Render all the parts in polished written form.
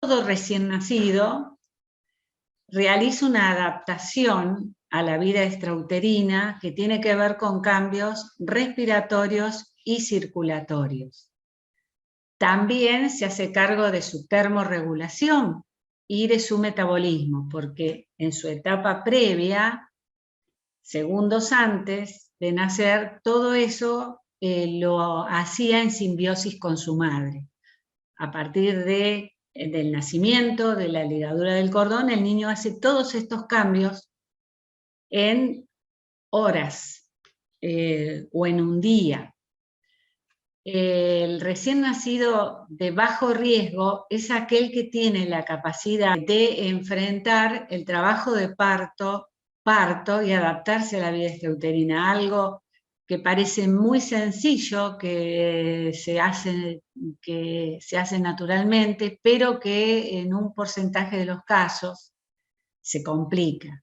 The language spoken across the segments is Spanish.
Todo recién nacido realiza una adaptación a la vida extrauterina que tiene que ver con cambios respiratorios y circulatorios. También se hace cargo de su termorregulación y de su metabolismo, porque en su etapa previa, segundos antes de nacer, todo eso lo hacía en simbiosis con su madre. A partir del nacimiento, de la ligadura del cordón, el niño hace todos estos cambios en horas o en un día. El recién nacido de bajo riesgo es aquel que tiene la capacidad de enfrentar el trabajo de parto y adaptarse a la vida extrauterina, algo que parece muy sencillo, que se hace naturalmente, pero que en un porcentaje de los casos se complica.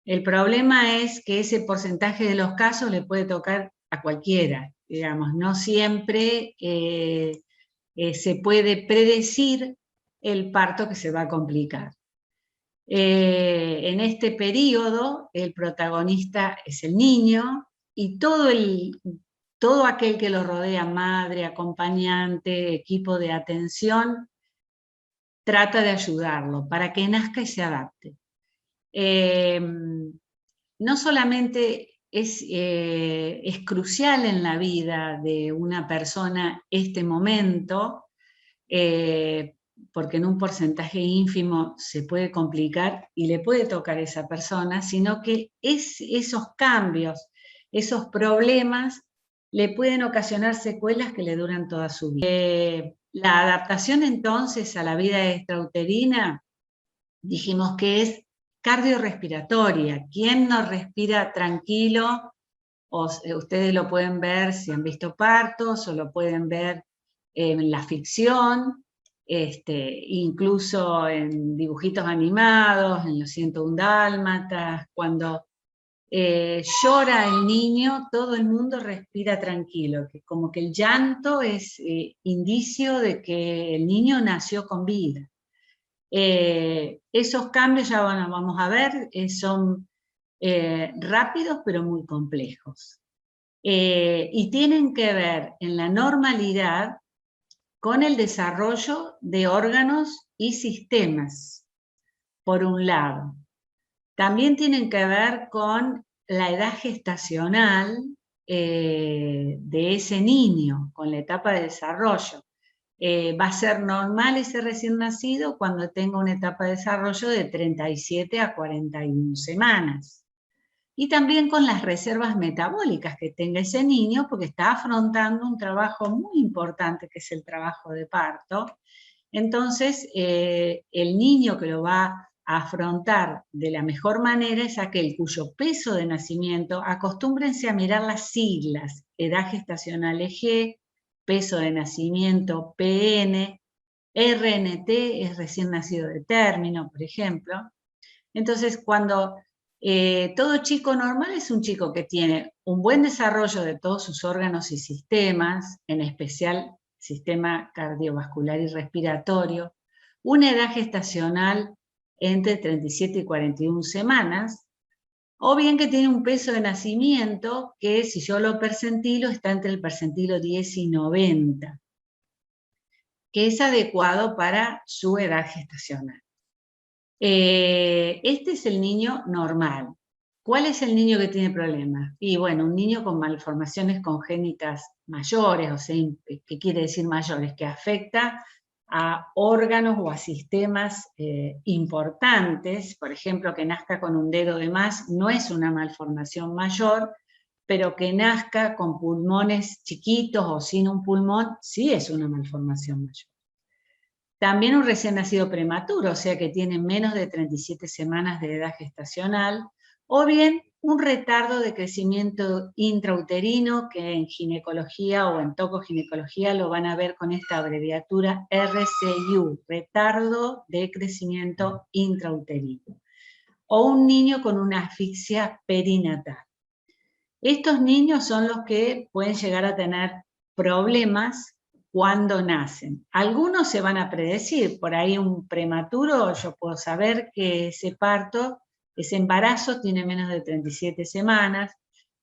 El problema es que ese porcentaje de los casos le puede tocar a cualquiera, digamos, no siempre se puede predecir el parto que se va a complicar. En este periodo, el protagonista es el niño y todo aquel que lo rodea, madre, acompañante, equipo de atención, trata de ayudarlo para que nazca y se adapte. No solamente es crucial en la vida de una persona este momento, porque en un porcentaje ínfimo se puede complicar y le puede tocar a esa persona, sino que esos cambios, esos problemas, le pueden ocasionar secuelas que le duran toda su vida. La adaptación entonces a la vida extrauterina, dijimos que es cardiorrespiratoria. ¿Quién no respira tranquilo? Ustedes lo pueden ver si han visto partos, o lo pueden ver en la ficción, incluso en dibujitos animados, en Los 101 Dálmatas, cuando llora el niño, todo el mundo respira tranquilo, que como que el llanto es indicio de que el niño nació con vida. Esos cambios, ya vamos a ver, son rápidos pero muy complejos. Y tienen que ver en la normalidad con el desarrollo de órganos y sistemas, por un lado. También tienen que ver con la edad gestacional de ese niño, con la etapa de desarrollo. Va a ser normal ese recién nacido cuando tenga una etapa de desarrollo de 37 a 41 semanas. Y también con las reservas metabólicas que tenga ese niño, porque está afrontando un trabajo muy importante que es el trabajo de parto. Entonces, el niño que lo va a afrontar de la mejor manera es aquel cuyo peso de nacimiento, acostúmbrense a mirar las siglas, edad gestacional EG, peso de nacimiento PN, RNT es recién nacido de término, por ejemplo. Entonces, cuando todo chico normal es un chico que tiene un buen desarrollo de todos sus órganos y sistemas, en especial sistema cardiovascular y respiratorio, una edad gestacional entre 37 y 41 semanas, o bien que tiene un peso de nacimiento que, si yo lo percentilo, está entre el percentilo 10 y 90, que es adecuado para su edad gestacional. Este es el niño normal. ¿Cuál es el niño que tiene problemas? Y bueno, un niño con malformaciones congénitas mayores, o sea, ¿qué quiere decir mayores? Que afecta a órganos o a sistemas importantes. Por ejemplo, que nazca con un dedo de más no es una malformación mayor, pero que nazca con pulmones chiquitos o sin un pulmón sí es una malformación mayor. También un recién nacido prematuro, o sea que tiene menos de 37 semanas de edad gestacional, o bien un retardo de crecimiento intrauterino, que en ginecología o en tocoginecología lo van a ver con esta abreviatura RCU, retardo de crecimiento intrauterino, o un niño con una asfixia perinatal. Estos niños son los que pueden llegar a tener problemas cuando nacen. Algunos se van a predecir, por ahí un prematuro, yo puedo saber que ese parto, ese embarazo tiene menos de 37 semanas.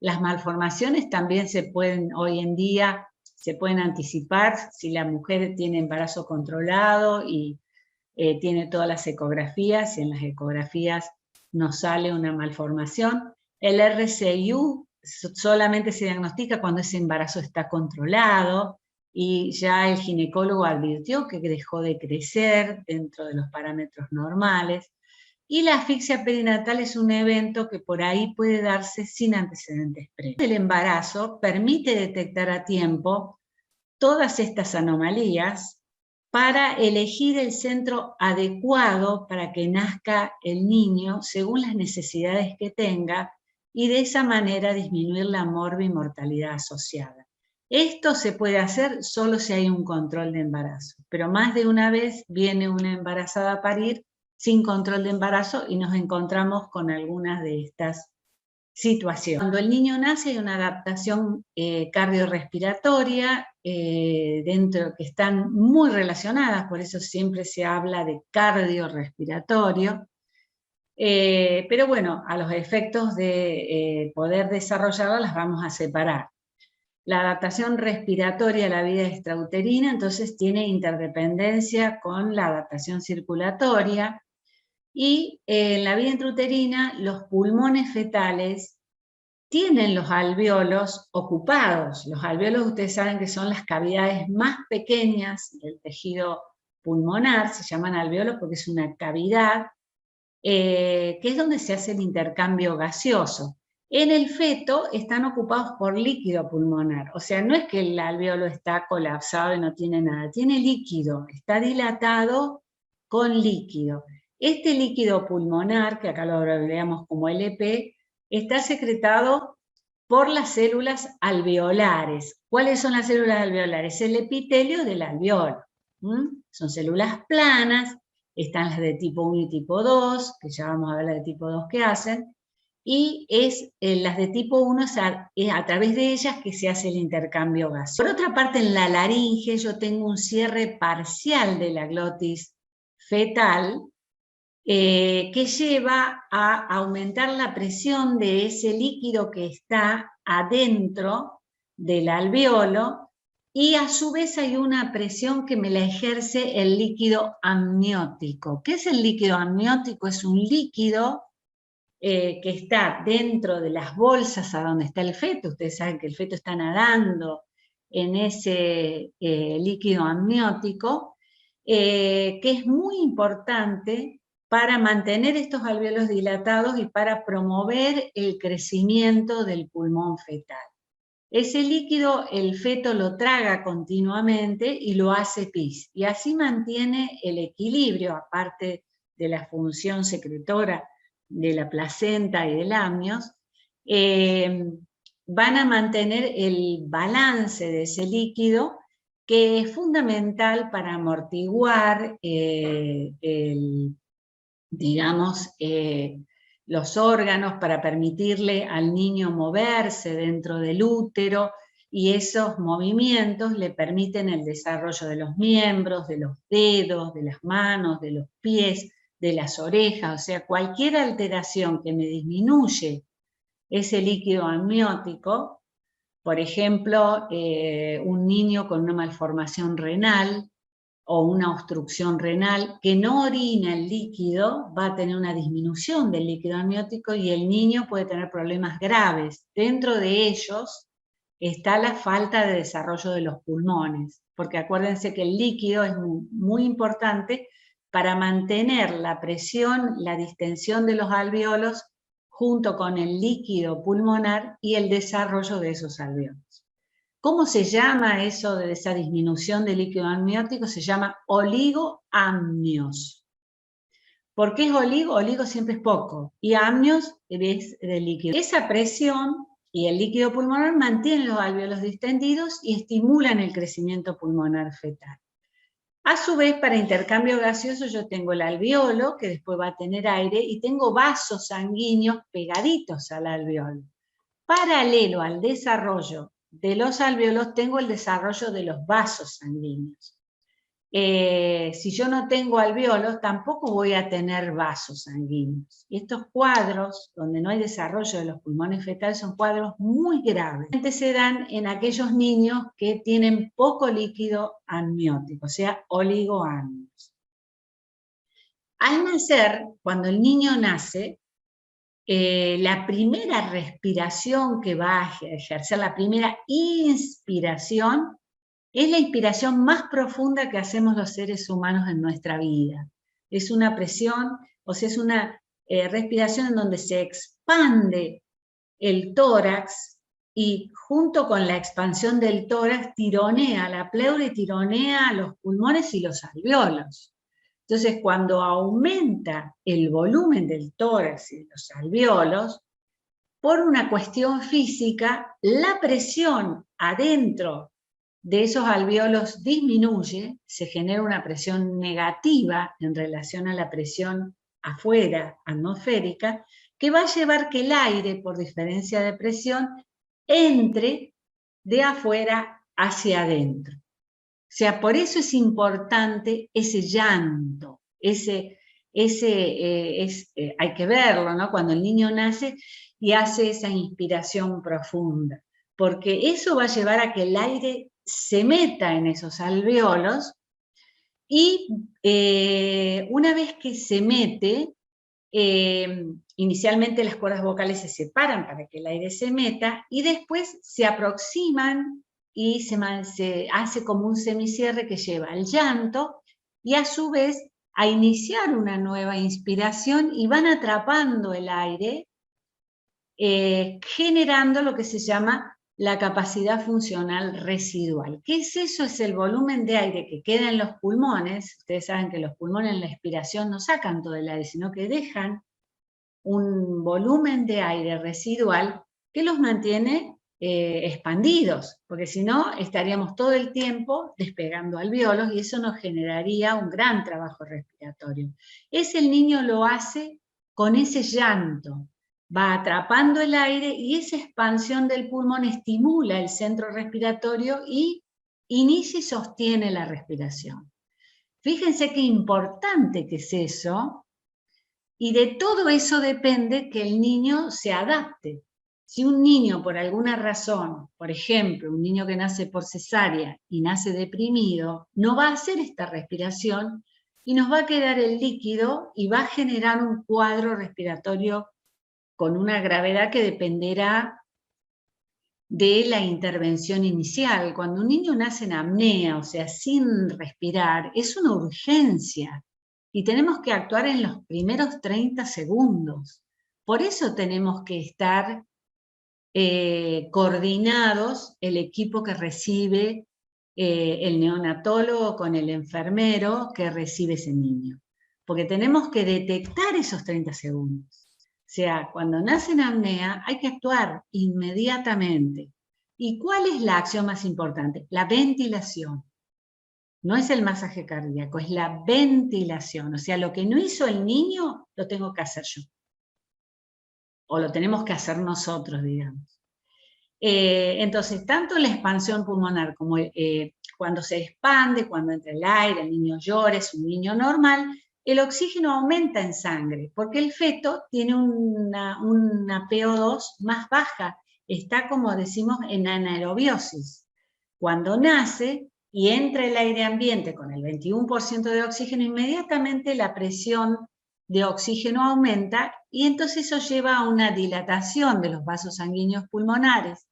Las malformaciones también se pueden, hoy en día, se pueden anticipar si la mujer tiene embarazo controlado y tiene todas las ecografías, y en las ecografías nos sale una malformación. El RCIU solamente se diagnostica cuando ese embarazo está controlado, y ya el ginecólogo advirtió que dejó de crecer dentro de los parámetros normales. Y la asfixia perinatal es un evento que por ahí puede darse sin antecedentes previos. El embarazo permite detectar a tiempo todas estas anomalías para elegir el centro adecuado para que nazca el niño según las necesidades que tenga, y de esa manera disminuir la morbimortalidad asociada. Esto se puede hacer solo si hay un control de embarazo, pero más de una vez viene una embarazada a parir sin control de embarazo y nos encontramos con algunas de estas situaciones. Cuando el niño nace hay una adaptación cardiorrespiratoria dentro, que están muy relacionadas, por eso siempre se habla de cardiorrespiratorio. Pero bueno, a los efectos de poder desarrollarla las vamos a separar. La adaptación respiratoria a la vida extrauterina entonces tiene interdependencia con la adaptación circulatoria, y en la vida intrauterina los pulmones fetales tienen los alvéolos ocupados. Los alvéolos, ustedes saben que son las cavidades más pequeñas del tejido pulmonar, se llaman alvéolos porque es una cavidad que es donde se hace el intercambio gaseoso. En el feto están ocupados por líquido pulmonar, o sea, no es que el alvéolo está colapsado y no tiene nada, tiene líquido, está dilatado con líquido. Este líquido pulmonar, que acá lo abreviamos como LP, está secretado por las células alveolares. ¿Cuáles son las células alveolares? El epitelio del alveolo. Son células planas, están las de tipo 1 y tipo 2, que ya vamos a ver las de tipo 2 que hacen, y las de tipo 1 es a través de ellas que se hace el intercambio gaseoso. Por otra parte, en la laringe yo tengo un cierre parcial de la glotis fetal, que lleva a aumentar la presión de ese líquido que está adentro del alvéolo, y a su vez hay una presión que me la ejerce el líquido amniótico. ¿Qué es el líquido amniótico? Es un líquido que está dentro de las bolsas a donde está el feto. Ustedes saben que el feto está nadando en ese líquido amniótico, que es muy importante para mantener estos alvéolos dilatados y para promover el crecimiento del pulmón fetal. Ese líquido el feto lo traga continuamente y lo hace pis, y así mantiene el equilibrio, aparte de la función secretora de la placenta y del amnios. Van a mantener el balance de ese líquido, que es fundamental para amortiguar digamos, los órganos, para permitirle al niño moverse dentro del útero, y esos movimientos le permiten el desarrollo de los miembros, de los dedos, de las manos, de los pies, de las orejas. O sea, cualquier alteración que me disminuye ese líquido amniótico, por ejemplo, un niño con una malformación renal o una obstrucción renal que no orina el líquido, va a tener una disminución del líquido amniótico y el niño puede tener problemas graves. Dentro de ellos está la falta de desarrollo de los pulmones, porque acuérdense que el líquido es muy importante para mantener la presión, la distensión de los alvéolos junto con el líquido pulmonar y el desarrollo de esos alvéolos. ¿Cómo se llama eso de esa disminución del líquido amniótico? Se llama oligoamnios. ¿Por qué es oligo? Oligo siempre es poco, y amnios es de líquido. Esa presión y el líquido pulmonar mantienen los alvéolos distendidos y estimulan el crecimiento pulmonar fetal. A su vez, para intercambio gaseoso yo tengo el alvéolo, que después va a tener aire, y tengo vasos sanguíneos pegaditos al alvéolo. Paralelo al desarrollo de los alvéolos tengo el desarrollo de los vasos sanguíneos. Si yo no tengo alvéolos, tampoco voy a tener vasos sanguíneos. Y estos cuadros, donde no hay desarrollo de los pulmones fetales, son cuadros muy graves. Se dan en aquellos niños que tienen poco líquido amniótico, o sea, oligoamnios. Al nacer, cuando el niño nace, la primera respiración que va a ejercer, la primera inspiración, es la inspiración más profunda que hacemos los seres humanos en nuestra vida. Es una presión, o sea, es una respiración en donde se expande el tórax y junto con la expansión del tórax tironea la pleura y tironea los pulmones y los alvéolos. Entonces, cuando aumenta el volumen del tórax y de los alvéolos, por una cuestión física, la presión adentro de esos alvéolos disminuye, se genera una presión negativa en relación a la presión afuera, atmosférica, que va a llevar que el aire, por diferencia de presión, entre de afuera hacia adentro. O sea, por eso es importante ese llanto, hay que verlo, ¿no? Cuando el niño nace y hace esa inspiración profunda, porque eso va a llevar a que el aire se meta en esos alvéolos y una vez que se mete, inicialmente las cuerdas vocales se separan para que el aire se meta y después se aproximan y se hace como un semicierre que lleva al llanto y a su vez a iniciar una nueva inspiración y van atrapando el aire, generando lo que se llama la capacidad funcional residual. ¿Qué es eso? Es el volumen de aire que queda en los pulmones. Ustedes saben que los pulmones en la expiración no sacan todo el aire, sino que dejan un volumen de aire residual que los mantiene expandidos, porque si no estaríamos todo el tiempo despegando alvéolos y eso nos generaría un gran trabajo respiratorio. El niño lo hace con ese llanto, va atrapando el aire y esa expansión del pulmón estimula el centro respiratorio y inicia y sostiene la respiración. Fíjense qué importante que es eso. Y de todo eso depende que el niño se adapte. Si un niño por alguna razón, por ejemplo, un niño que nace por cesárea y nace deprimido, no va a hacer esta respiración y nos va a quedar el líquido y va a generar un cuadro respiratorio con una gravedad que dependerá de la intervención inicial. Cuando un niño nace en apnea, o sea, sin respirar, es una urgencia. Y tenemos que actuar en los primeros 30 segundos. Por eso tenemos que estar coordinados el equipo que recibe el neonatólogo con el enfermero que recibe ese niño. Porque tenemos que detectar esos 30 segundos. O sea, cuando nace en apnea hay que actuar inmediatamente. ¿Y cuál es la acción más importante? La ventilación. No es el masaje cardíaco, es la ventilación. O sea, lo que no hizo el niño, lo tengo que hacer yo. O lo tenemos que hacer nosotros, digamos. Entonces, tanto la expansión pulmonar como cuando se expande, cuando entra el aire, el niño llora, es un niño normal, el oxígeno aumenta en sangre, porque el feto tiene una PO2 más baja, está, como decimos, en anaerobiosis. Cuando nace y entra el aire ambiente con el 21% de oxígeno, inmediatamente la presión de oxígeno aumenta y entonces eso lleva a una dilatación de los vasos sanguíneos pulmonares,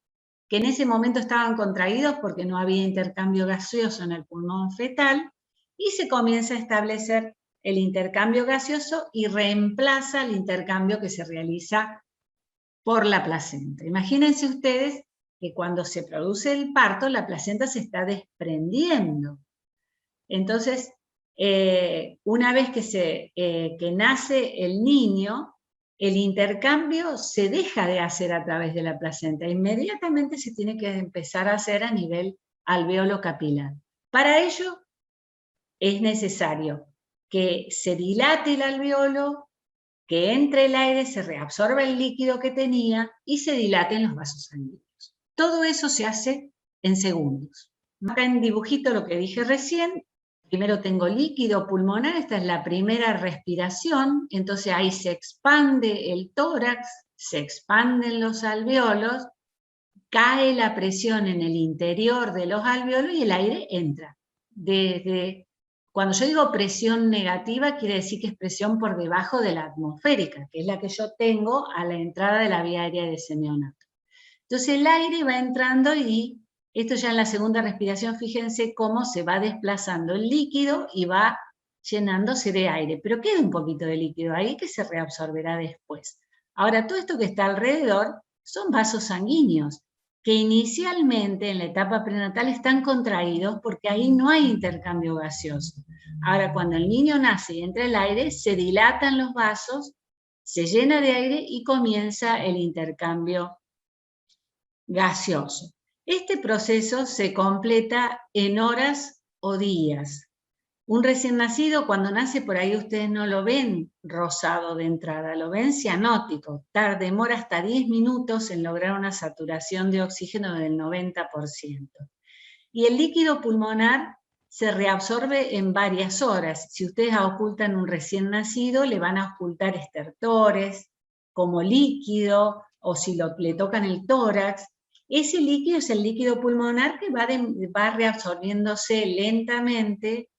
que en ese momento estaban contraídos porque no había intercambio gaseoso en el pulmón fetal, y se comienza a establecer el intercambio gaseoso y reemplaza el intercambio que se realiza por la placenta. Imagínense ustedes que cuando se produce el parto, la placenta se está desprendiendo. Entonces, una vez que nace el niño, el intercambio se deja de hacer a través de la placenta. Inmediatamente se tiene que empezar a hacer a nivel alvéolo capilar. Para ello es necesario que se dilate el alvéolo, que entre el aire, se reabsorba el líquido que tenía y se dilaten los vasos sanguíneos. Todo eso se hace en segundos. Acá en dibujito lo que dije recién, primero tengo líquido pulmonar, esta es la primera respiración, entonces ahí se expande el tórax, se expanden los alveolos, cae la presión en el interior de los alveolos y el aire entra. Cuando yo digo presión negativa, quiere decir que es presión por debajo de la atmosférica, que es la que yo tengo a la entrada de la vía aérea de ese neonato. Entonces el aire va entrando y esto ya en la segunda respiración, fíjense cómo se va desplazando el líquido y va llenándose de aire, pero queda un poquito de líquido ahí que se reabsorberá después. Ahora, todo esto que está alrededor son vasos sanguíneos, que inicialmente en la etapa prenatal están contraídos porque ahí no hay intercambio gaseoso. Ahora, cuando el niño nace y entra el aire, se dilatan los vasos, se llena de aire y comienza el intercambio gaseoso. Este proceso se completa en horas o días. Un recién nacido, cuando nace, por ahí ustedes no lo ven rosado de entrada, lo ven cianótico. Demora hasta 10 minutos en lograr una saturación de oxígeno del 90%. Y el líquido pulmonar se reabsorbe en varias horas. Si ustedes ocultan un recién nacido, le van a ocultar estertores como líquido, o si le tocan el tórax. Ese líquido es el líquido pulmonar que va reabsorbiéndose lentamente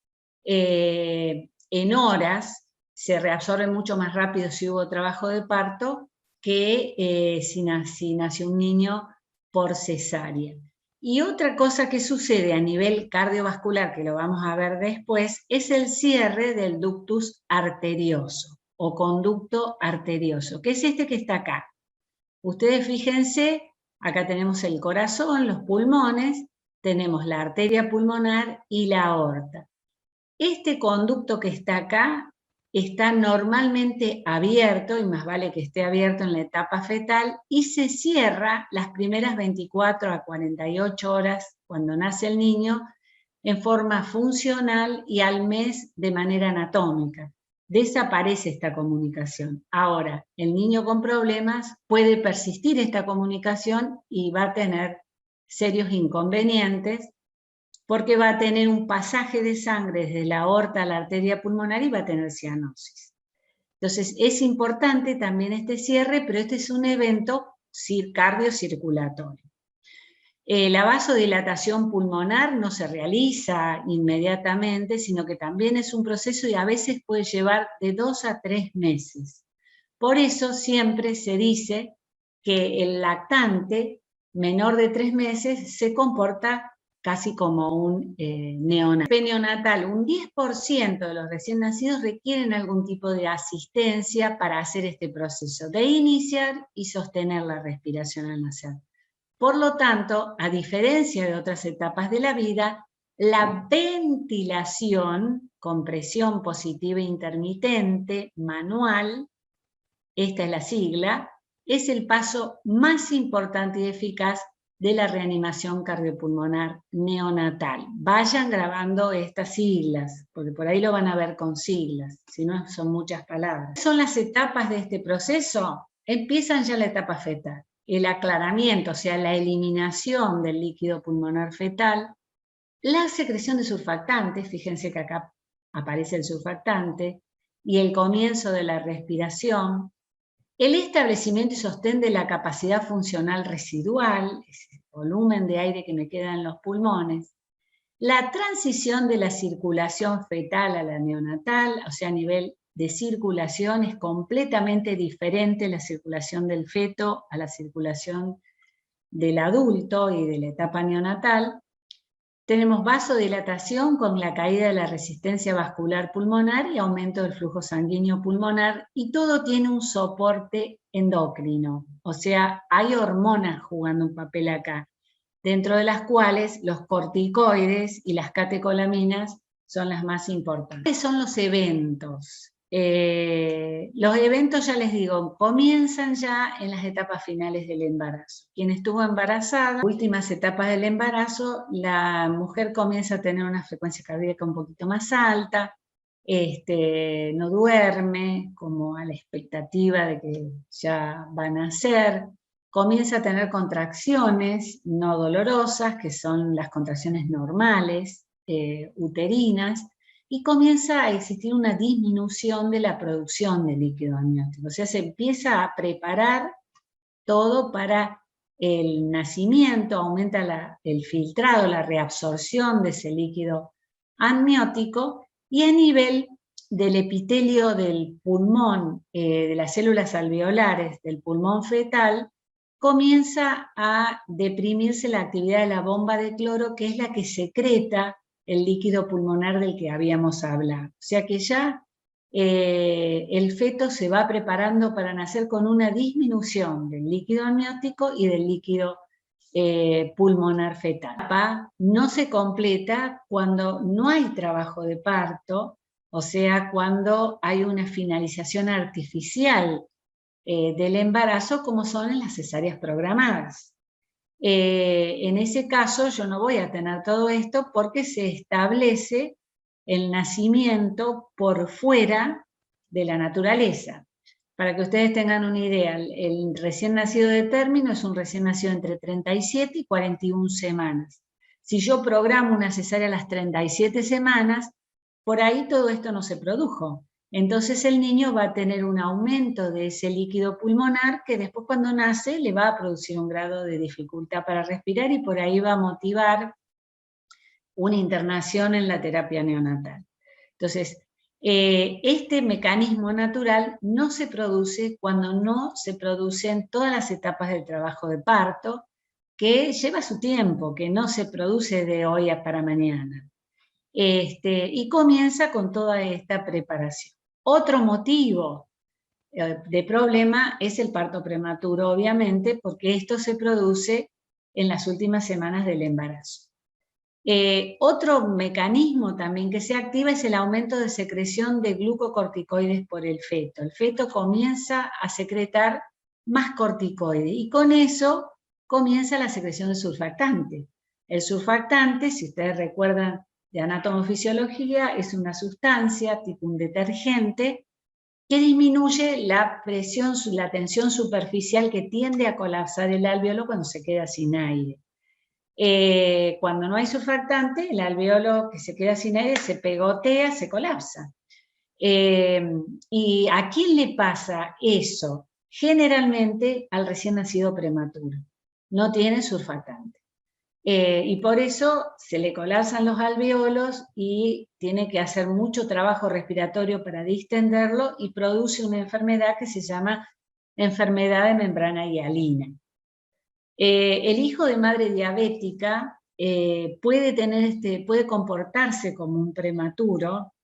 en horas, se reabsorbe mucho más rápido si hubo trabajo de parto que si nació un niño por cesárea. Y otra cosa que sucede a nivel cardiovascular, que lo vamos a ver después, es el cierre del ductus arterioso o conducto arterioso, que es este que está acá. Ustedes fíjense, acá tenemos el corazón, los pulmones, tenemos la arteria pulmonar y la aorta. Este conducto que está acá está normalmente abierto, y más vale que esté abierto en la etapa fetal, y se cierra las primeras 24 a 48 horas cuando nace el niño en forma funcional y al mes de manera anatómica. Desaparece esta comunicación. Ahora, el niño con problemas puede persistir esta comunicación y va a tener serios inconvenientes porque va a tener un pasaje de sangre desde la aorta a la arteria pulmonar y va a tener cianosis. Entonces, es importante también este cierre, pero este es un evento cardiocirculatorio. La vasodilatación pulmonar no se realiza inmediatamente, sino que también es un proceso y a veces puede llevar de 2 a 3 meses. Por eso siempre se dice que el lactante menor de 3 meses se comporta casi como un neonatal. Un 10% de los recién nacidos requieren algún tipo de asistencia para hacer este proceso de iniciar y sostener la respiración al nacer. Por lo tanto, a diferencia de otras etapas de la vida, la ventilación con presión positiva intermitente manual, esta es la sigla, es el paso más importante y eficaz de la reanimación cardiopulmonar neonatal. Vayan grabando estas siglas, porque por ahí lo van a ver con siglas, si no son muchas palabras. ¿Qué son las etapas de este proceso? Empiezan ya la etapa fetal. El aclaramiento, o sea, la eliminación del líquido pulmonar fetal, la secreción de surfactantes, fíjense que acá aparece el surfactante, y el comienzo de la respiración, el establecimiento y sostén de la capacidad funcional residual, ese volumen de aire que me queda en los pulmones, la transición de la circulación fetal a la neonatal, o sea, a nivel de circulación es completamente diferente la circulación del feto a la circulación del adulto y de la etapa neonatal. Tenemos vasodilatación con la caída de la resistencia vascular pulmonar y aumento del flujo sanguíneo pulmonar, y todo tiene un soporte endocrino, o sea, hay hormonas jugando un papel acá, dentro de las cuales los corticoides y las catecolaminas son las más importantes. ¿Cuáles son los eventos? Los eventos, ya les digo, comienzan ya en las etapas finales del embarazo. Quien estuvo embarazada, últimas etapas del embarazo, la mujer comienza a tener una frecuencia cardíaca un poquito más alta, no duerme, como a la expectativa de que ya va a nacer, comienza a tener contracciones no dolorosas, que son las contracciones normales, uterinas, y comienza a existir una disminución de la producción de líquido amniótico. O sea, se empieza a preparar todo para el nacimiento, aumenta el filtrado, la reabsorción de ese líquido amniótico, y a nivel del epitelio del pulmón, de las células alveolares del pulmón fetal, comienza a deprimirse la actividad de la bomba de cloro, que es la que secreta el líquido pulmonar del que habíamos hablado. O sea que ya el feto se va preparando para nacer con una disminución del líquido amniótico y del líquido pulmonar fetal. La etapa no se completa cuando no hay trabajo de parto, o sea, cuando hay una finalización artificial del embarazo, como son en las cesáreas programadas. En ese caso yo no voy a tener todo esto porque se establece el nacimiento por fuera de la naturaleza. Para que ustedes tengan una idea, el recién nacido de término es un recién nacido entre 37 y 41 semanas. Si yo programo una cesárea a las 37 semanas, por ahí todo esto no se produjo. Entonces el niño va a tener un aumento de ese líquido pulmonar que después cuando nace le va a producir un grado de dificultad para respirar y por ahí va a motivar una internación en la terapia neonatal. Entonces, este mecanismo natural no se produce cuando no se producen todas las etapas del trabajo de parto, que lleva su tiempo, que no se produce de hoy para mañana. Y comienza con toda esta preparación. Otro motivo de problema es el parto prematuro, obviamente, porque esto se produce en las últimas semanas del embarazo. Otro mecanismo también que se activa es el aumento de secreción de glucocorticoides por el feto. El feto comienza a secretar más corticoides y con eso comienza la secreción de surfactante. El surfactante, si ustedes recuerdan de anatomofisiología, es una sustancia tipo un detergente que disminuye la presión, la tensión superficial que tiende a colapsar el alvéolo cuando se queda sin aire. Cuando no hay surfactante, el alvéolo que se queda sin aire se pegotea, se colapsa. ¿Y a quién le pasa eso? Generalmente al recién nacido prematuro. No tiene surfactante. Y por eso se le colapsan los alvéolos y tiene que hacer mucho trabajo respiratorio para distenderlo y produce una enfermedad que se llama enfermedad de membrana hialina. El hijo de madre diabética puede comportarse como un prematuro,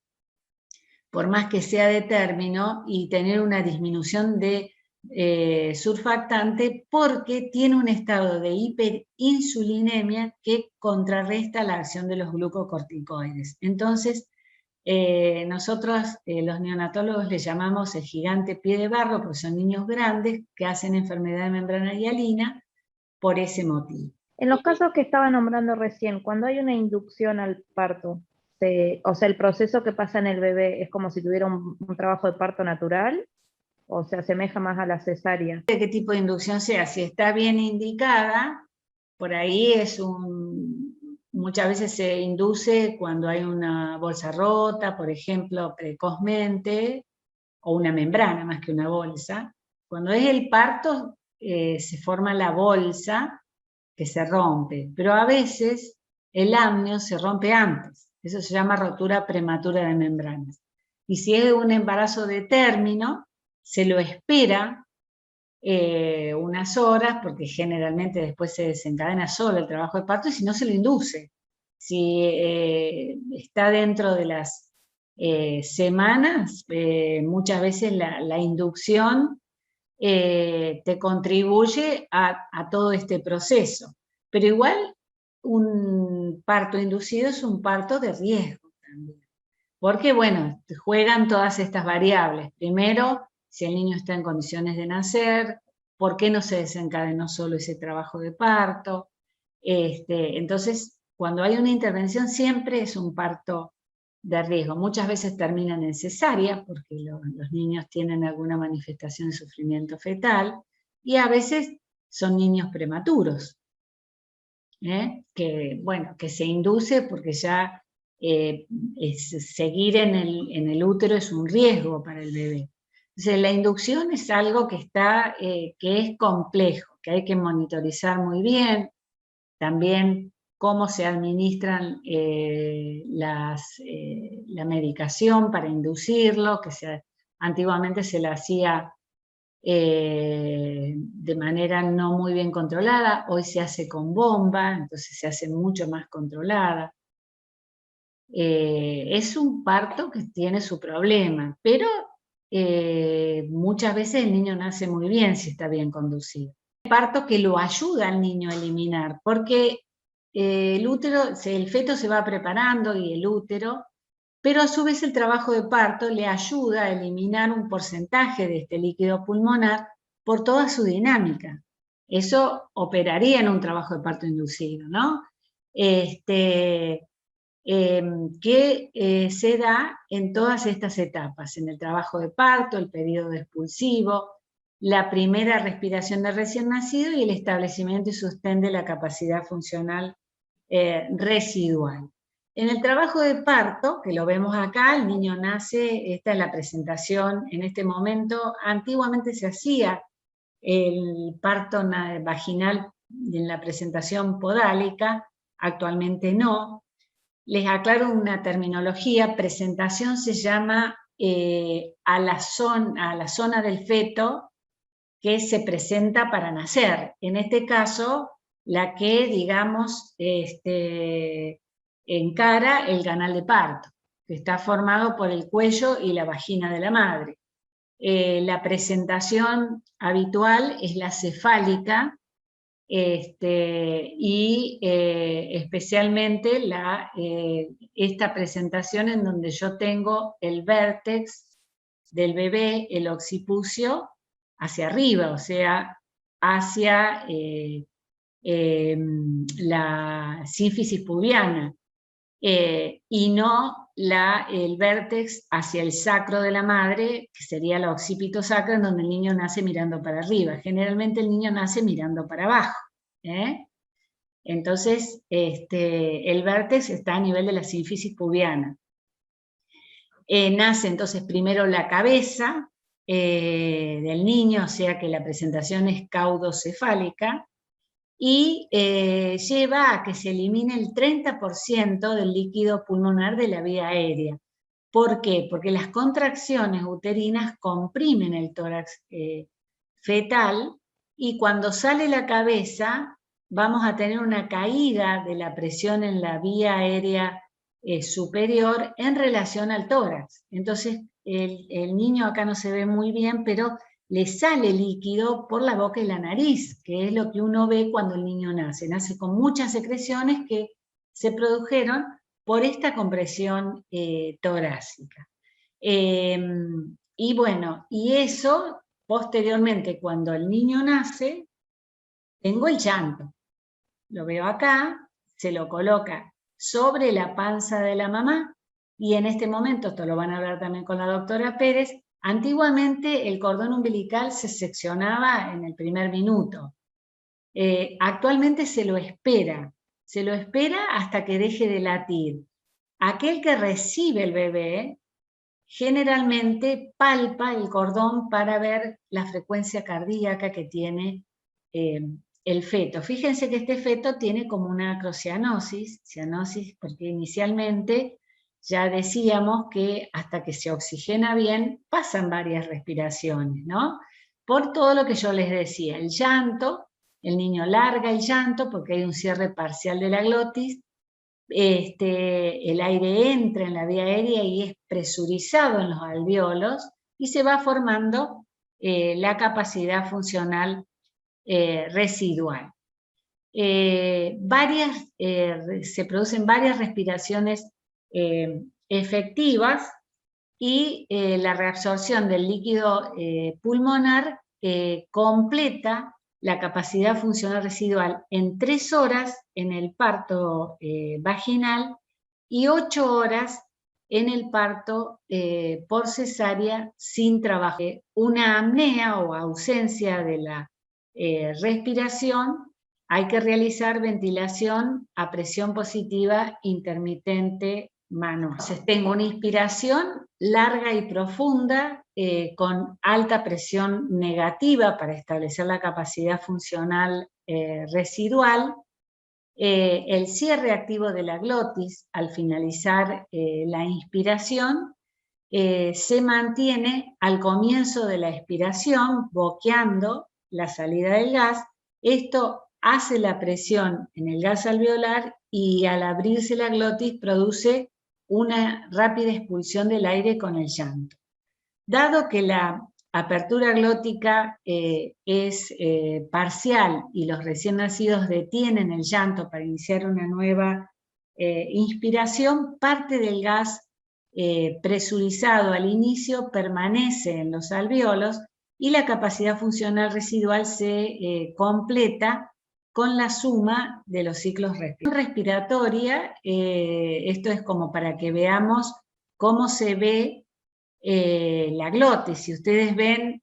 por más que sea de término, y tener una disminución de surfactante porque tiene un estado de hiperinsulinemia que contrarresta la acción de los glucocorticoides. Entonces, nosotros los neonatólogos le llamamos el gigante pie de barro, porque son niños grandes que hacen enfermedad de membrana hialina por ese motivo. En los casos que estaba nombrando recién, cuando hay una inducción al parto, o sea, el proceso que pasa en el bebé es como si tuviera un trabajo de parto natural, o se asemeja más a la cesárea. ¿De qué tipo de inducción sea? Si está bien indicada, por ahí muchas veces se induce cuando hay una bolsa rota, por ejemplo, precozmente, o una membrana más que una bolsa. Cuando es el parto, se forma la bolsa que se rompe, pero a veces el amnio se rompe antes. Eso se llama rotura prematura de membranas. Y si es un embarazo de término, se lo espera unas horas, porque generalmente después se desencadena solo el trabajo de parto, y si no se lo induce. Si está dentro de las semanas, muchas veces la inducción te contribuye a todo este proceso. Pero igual un parto inducido es un parto de riesgo también. Porque, bueno, juegan todas estas variables. Primero, si el niño está en condiciones de nacer, ¿por qué no se desencadenó solo ese trabajo de parto? Entonces, cuando hay una intervención siempre es un parto de riesgo. Muchas veces terminan en cesárea porque los niños tienen alguna manifestación de sufrimiento fetal y a veces son niños prematuros, que, bueno, que se induce porque ya seguir en el útero es un riesgo para el bebé. Entonces, la inducción es algo que es complejo, que hay que monitorizar muy bien. También cómo se administran la medicación para inducirlo, que antiguamente se la hacía de manera no muy bien controlada, hoy se hace con bomba, entonces se hace mucho más controlada. Es un parto que tiene su problema, pero muchas veces el niño nace muy bien si está bien conducido. Parto que lo ayuda al niño a eliminar, porque el útero, el feto se va preparando y el útero, pero a su vez el trabajo de parto le ayuda a eliminar un porcentaje de este líquido pulmonar por toda su dinámica. Eso operaría en un trabajo de parto inducido, ¿no? Que se da en todas estas etapas, en el trabajo de parto, el periodo expulsivo, la primera respiración del recién nacido y el establecimiento y sostén de la capacidad funcional residual. En el trabajo de parto, que lo vemos acá, el niño nace, esta es la presentación en este momento. Antiguamente se hacía el parto vaginal en la presentación podálica, actualmente no. Les aclaro una terminología: presentación se llama a la zona del feto que se presenta para nacer. En este caso, la que, digamos, encara el canal de parto, que está formado por el cuello y la vagina de la madre. La presentación habitual es la cefálica, y especialmente esta presentación en donde yo tengo el vértex del bebé, el occipucio, hacia arriba, o sea, hacia la sínfisis pubiana, y no el vértex hacia el sacro de la madre, que sería la occipito sacra, en donde el niño nace mirando para arriba. Generalmente el niño nace mirando para abajo. Entonces, el vértex está a nivel de la sínfisis pubiana. Nace entonces primero la cabeza del niño, o sea que la presentación es caudocefálica, y lleva a que se elimine el 30% del líquido pulmonar de la vía aérea. ¿Por qué? Porque las contracciones uterinas comprimen el tórax fetal, y cuando sale la cabeza vamos a tener una caída de la presión en la vía aérea superior en relación al tórax. Entonces el niño acá no se ve muy bien, pero le sale líquido por la boca y la nariz, que es lo que uno ve cuando el niño nace. Nace con muchas secreciones que se produjeron por esta compresión torácica. Y bueno, y eso posteriormente, cuando el niño nace, tengo el llanto. Lo veo acá, se lo coloca sobre la panza de la mamá, y en este momento, esto lo van a hablar también con la doctora Pérez, antiguamente el cordón umbilical se seccionaba en el primer minuto. Actualmente se lo espera hasta que deje de latir. Aquel que recibe el bebé generalmente palpa el cordón para ver la frecuencia cardíaca que tiene el feto. Fíjense que este feto tiene como una acrocianosis, cianosis, porque inicialmente ya decíamos que hasta que se oxigena bien pasan varias respiraciones, ¿no? Por todo lo que yo les decía, el llanto, el niño larga el llanto porque hay un cierre parcial de la glotis, el aire entra en la vía aérea y es presurizado en los alvéolos y se va formando la capacidad funcional residual. Se producen varias respiraciones efectivas, y la reabsorción del líquido pulmonar completa la capacidad funcional residual en 3 horas en el parto vaginal y 8 horas en el parto por cesárea sin trabajo. Una apnea o ausencia de la respiración, hay que realizar ventilación a presión positiva intermitente manual. Entonces tengo una inspiración larga y profunda con alta presión negativa para establecer la capacidad funcional residual. El cierre activo de la glotis al finalizar la inspiración se mantiene al comienzo de la expiración, boqueando la salida del gas. Esto hace la presión en el gas alveolar y al abrirse la glotis produce una rápida expulsión del aire con el llanto. Dado que la apertura glótica es parcial y los recién nacidos detienen el llanto para iniciar una nueva inspiración, parte del gas presurizado al inicio permanece en los alvéolos y la capacidad funcional residual se completa con la suma de los ciclos respiratorios. Esto es como para que veamos cómo se ve la glotis. Si ustedes ven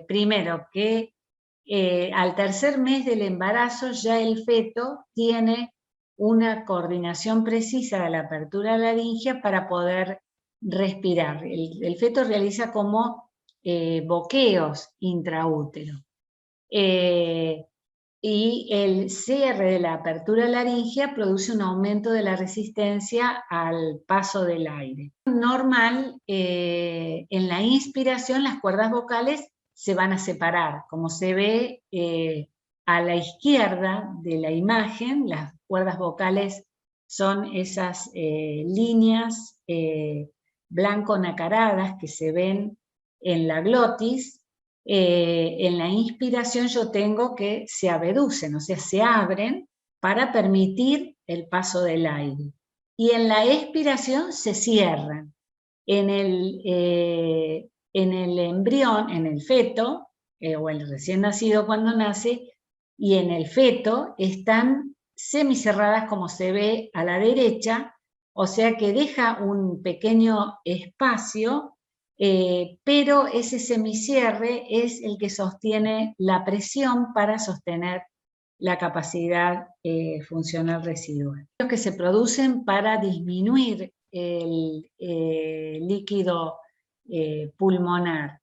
primero que al tercer mes del embarazo ya el feto tiene una coordinación precisa de la apertura laringea para poder respirar. El feto realiza como boqueos intraútero. Y el cierre de la apertura laringea produce un aumento de la resistencia al paso del aire. Normal, en la inspiración las cuerdas vocales se van a separar, como se ve a la izquierda de la imagen. Las cuerdas vocales son esas líneas blanco nacaradas que se ven en la glotis. En la inspiración yo tengo que se abducen, o sea, se abren para permitir el paso del aire. Y en la expiración se cierran. En el embrión, en el feto, o el recién nacido cuando nace, y en el feto están semicerradas como se ve a la derecha, o sea que deja un pequeño espacio, pero ese semicierre es el que sostiene la presión para sostener la capacidad funcional residual. Los que se producen para disminuir el líquido pulmonar.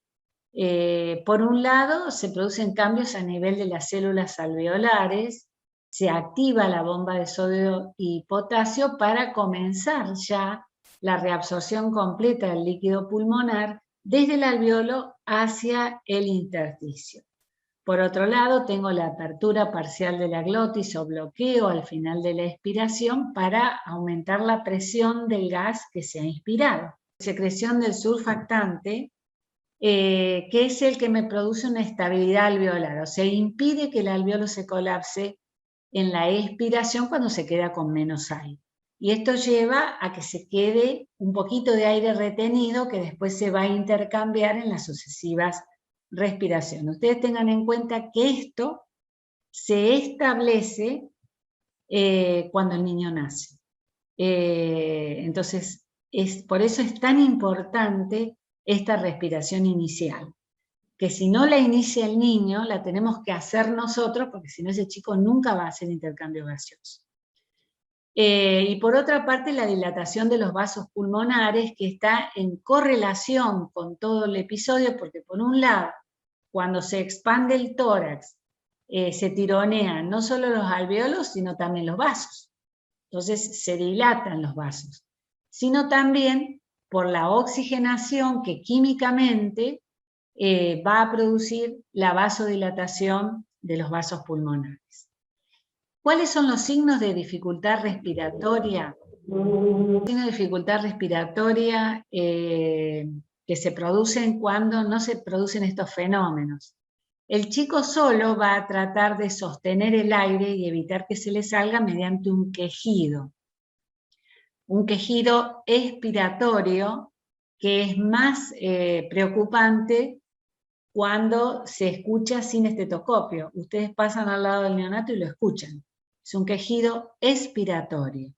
Por un lado, se producen cambios a nivel de las células alveolares, se activa la bomba de sodio y potasio para comenzar ya la reabsorción completa del líquido pulmonar desde el alveolo hacia el intersticio. Por otro lado, tengo la apertura parcial de la glotis o bloqueo al final de la expiración para aumentar la presión del gas que se ha inspirado. Secreción del surfactante, que es el que me produce una estabilidad alveolar, o sea, impide que el alveolo se colapse en la expiración cuando se queda con menos aire. Y esto lleva a que se quede un poquito de aire retenido que después se va a intercambiar en las sucesivas respiraciones. Ustedes tengan en cuenta que esto se establece cuando el niño nace. Entonces, por eso es tan importante esta respiración inicial, que si no la inicia el niño, la tenemos que hacer nosotros, porque si no ese chico nunca va a hacer intercambio gaseoso. Y por otra parte, la dilatación de los vasos pulmonares, que está en correlación con todo el episodio, porque por un lado, cuando se expande el tórax, se tironean no solo los alvéolos, sino también los vasos. Entonces se dilatan los vasos, sino también por la oxigenación que químicamente va a producir la vasodilatación de los vasos pulmonares. ¿Cuáles son los signos de dificultad respiratoria? Los signos de dificultad respiratoria que se producen cuando no se producen estos fenómenos. El chico solo va a tratar de sostener el aire y evitar que se le salga mediante un quejido. Un quejido expiratorio que es más preocupante cuando se escucha sin estetoscopio. Ustedes pasan al lado del neonato y lo escuchan. Es un quejido expiratorio,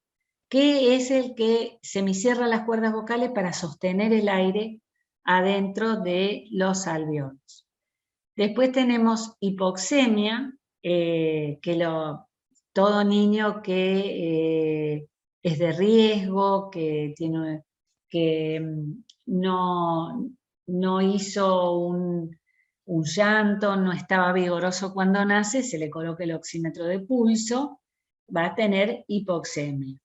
que es el que semicierra las cuerdas vocales para sostener el aire adentro de los alvéolos. Después tenemos hipoxemia, todo niño que es de riesgo, que no hizo un llanto, no estaba vigoroso cuando nace, se le coloca el oxímetro de pulso, va a tener hipoxemia.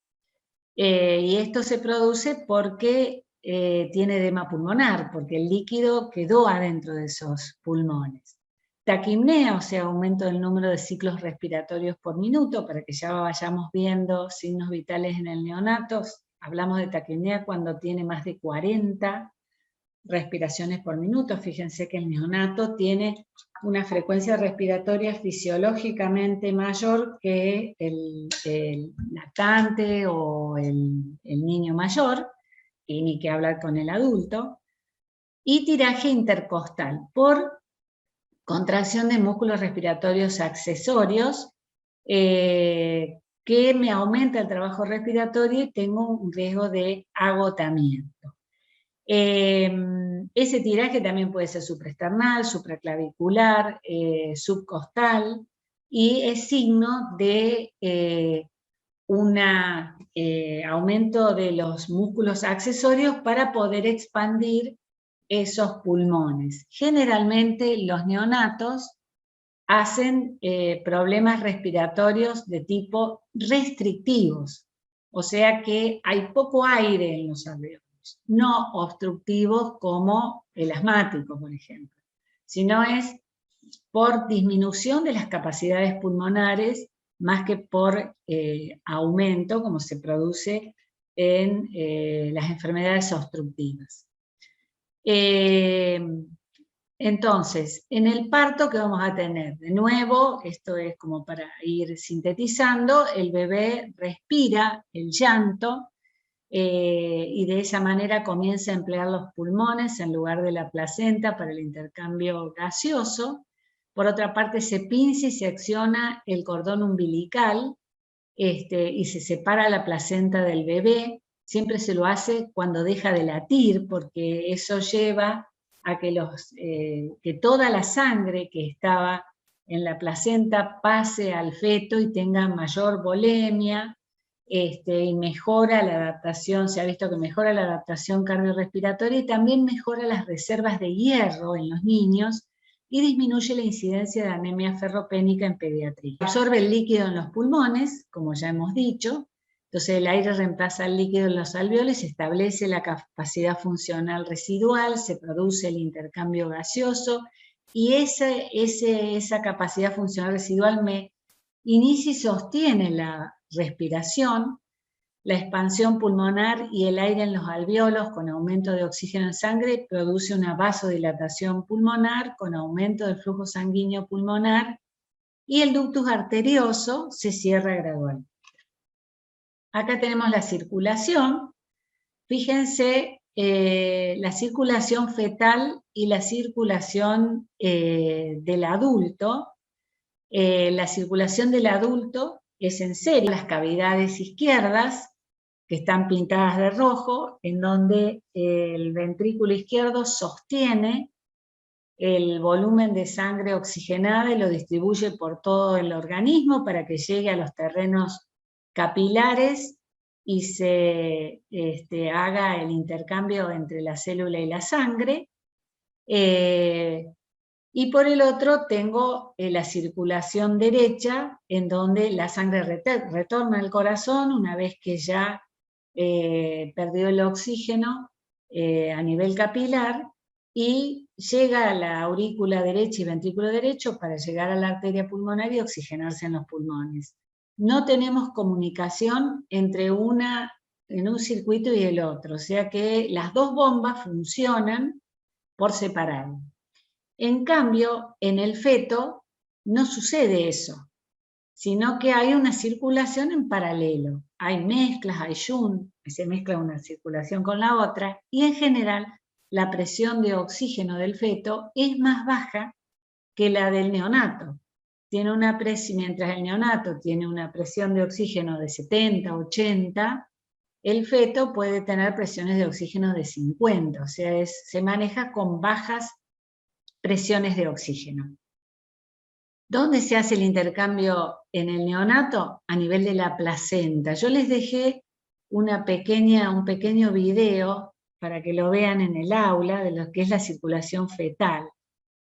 Y esto se produce porque tiene edema pulmonar, porque el líquido quedó adentro de esos pulmones. Taquipnea, o sea, aumento del número de ciclos respiratorios por minuto, para que ya vayamos viendo signos vitales en el neonato. Hablamos de taquipnea cuando tiene más de 40 respiraciones por minuto. Fíjense que el neonato tiene una frecuencia respiratoria fisiológicamente mayor que el lactante o el niño mayor, y ni que hablar con el adulto. Y tiraje intercostal por contracción de músculos respiratorios accesorios, que me aumenta el trabajo respiratorio y tengo un riesgo de agotamiento. Ese tiraje también puede ser supraesternal, supraclavicular, subcostal, y es signo de un aumento de los músculos accesorios para poder expandir esos pulmones. Generalmente los neonatos hacen problemas respiratorios de tipo restrictivos, o sea que hay poco aire en los alveolos, no obstructivos como el asmático, por ejemplo, sino es por disminución de las capacidades pulmonares más que por aumento, como se produce en las enfermedades obstructivas. Entonces, en el parto, ¿qué vamos a tener? De nuevo, esto es como para ir sintetizando, el bebé respira el llanto, y de esa manera comienza a emplear los pulmones en lugar de la placenta para el intercambio gaseoso. Por otra parte, se pinza y se acciona el cordón umbilical, y se separa la placenta del bebé. Siempre se lo hace cuando deja de latir, porque eso lleva a que toda la sangre que estaba en la placenta pase al feto y tenga mayor volemia, y mejora la adaptación. Se ha visto que mejora la adaptación cardiorrespiratoria y también mejora las reservas de hierro en los niños y disminuye la incidencia de anemia ferropénica en pediatría. Absorbe el líquido en los pulmones, como ya hemos dicho, entonces el aire reemplaza el líquido en los alveolos, se establece la capacidad funcional residual, se produce el intercambio gaseoso, y esa capacidad funcional residual me inicia y sostiene la respiración, la expansión pulmonar y el aire en los alveolos con aumento de oxígeno en sangre produce una vasodilatación pulmonar con aumento del flujo sanguíneo pulmonar y el ductus arterioso se cierra gradualmente. Acá tenemos la circulación. Fíjense, la circulación fetal y la circulación del adulto. La circulación del adulto es en serie, las cavidades izquierdas, que están pintadas de rojo, en donde el ventrículo izquierdo sostiene el volumen de sangre oxigenada y lo distribuye por todo el organismo para que llegue a los terrenos capilares y se haga el intercambio entre la célula y la sangre. Y por el otro tengo la circulación derecha, en donde la sangre retorna al corazón una vez que ya perdió el oxígeno a nivel capilar, y llega a la aurícula derecha y ventrículo derecho para llegar a la arteria pulmonar y oxigenarse en los pulmones. No tenemos comunicación entre en un circuito y el otro, o sea que las dos bombas funcionan por separado. En cambio, en el feto no sucede eso, sino que hay una circulación en paralelo. Hay mezclas, hay shunt, se mezcla una circulación con la otra, y en general la presión de oxígeno del feto es más baja que la del neonato. Tiene una presión, mientras el neonato tiene una presión de oxígeno de 70, 80, el feto puede tener presiones de oxígeno de 50, o sea, se maneja con bajas presiones de oxígeno. ¿Dónde se hace el intercambio en el neonato? A nivel de la placenta. Yo les dejé un pequeño video para que lo vean en el aula de lo que es la circulación fetal.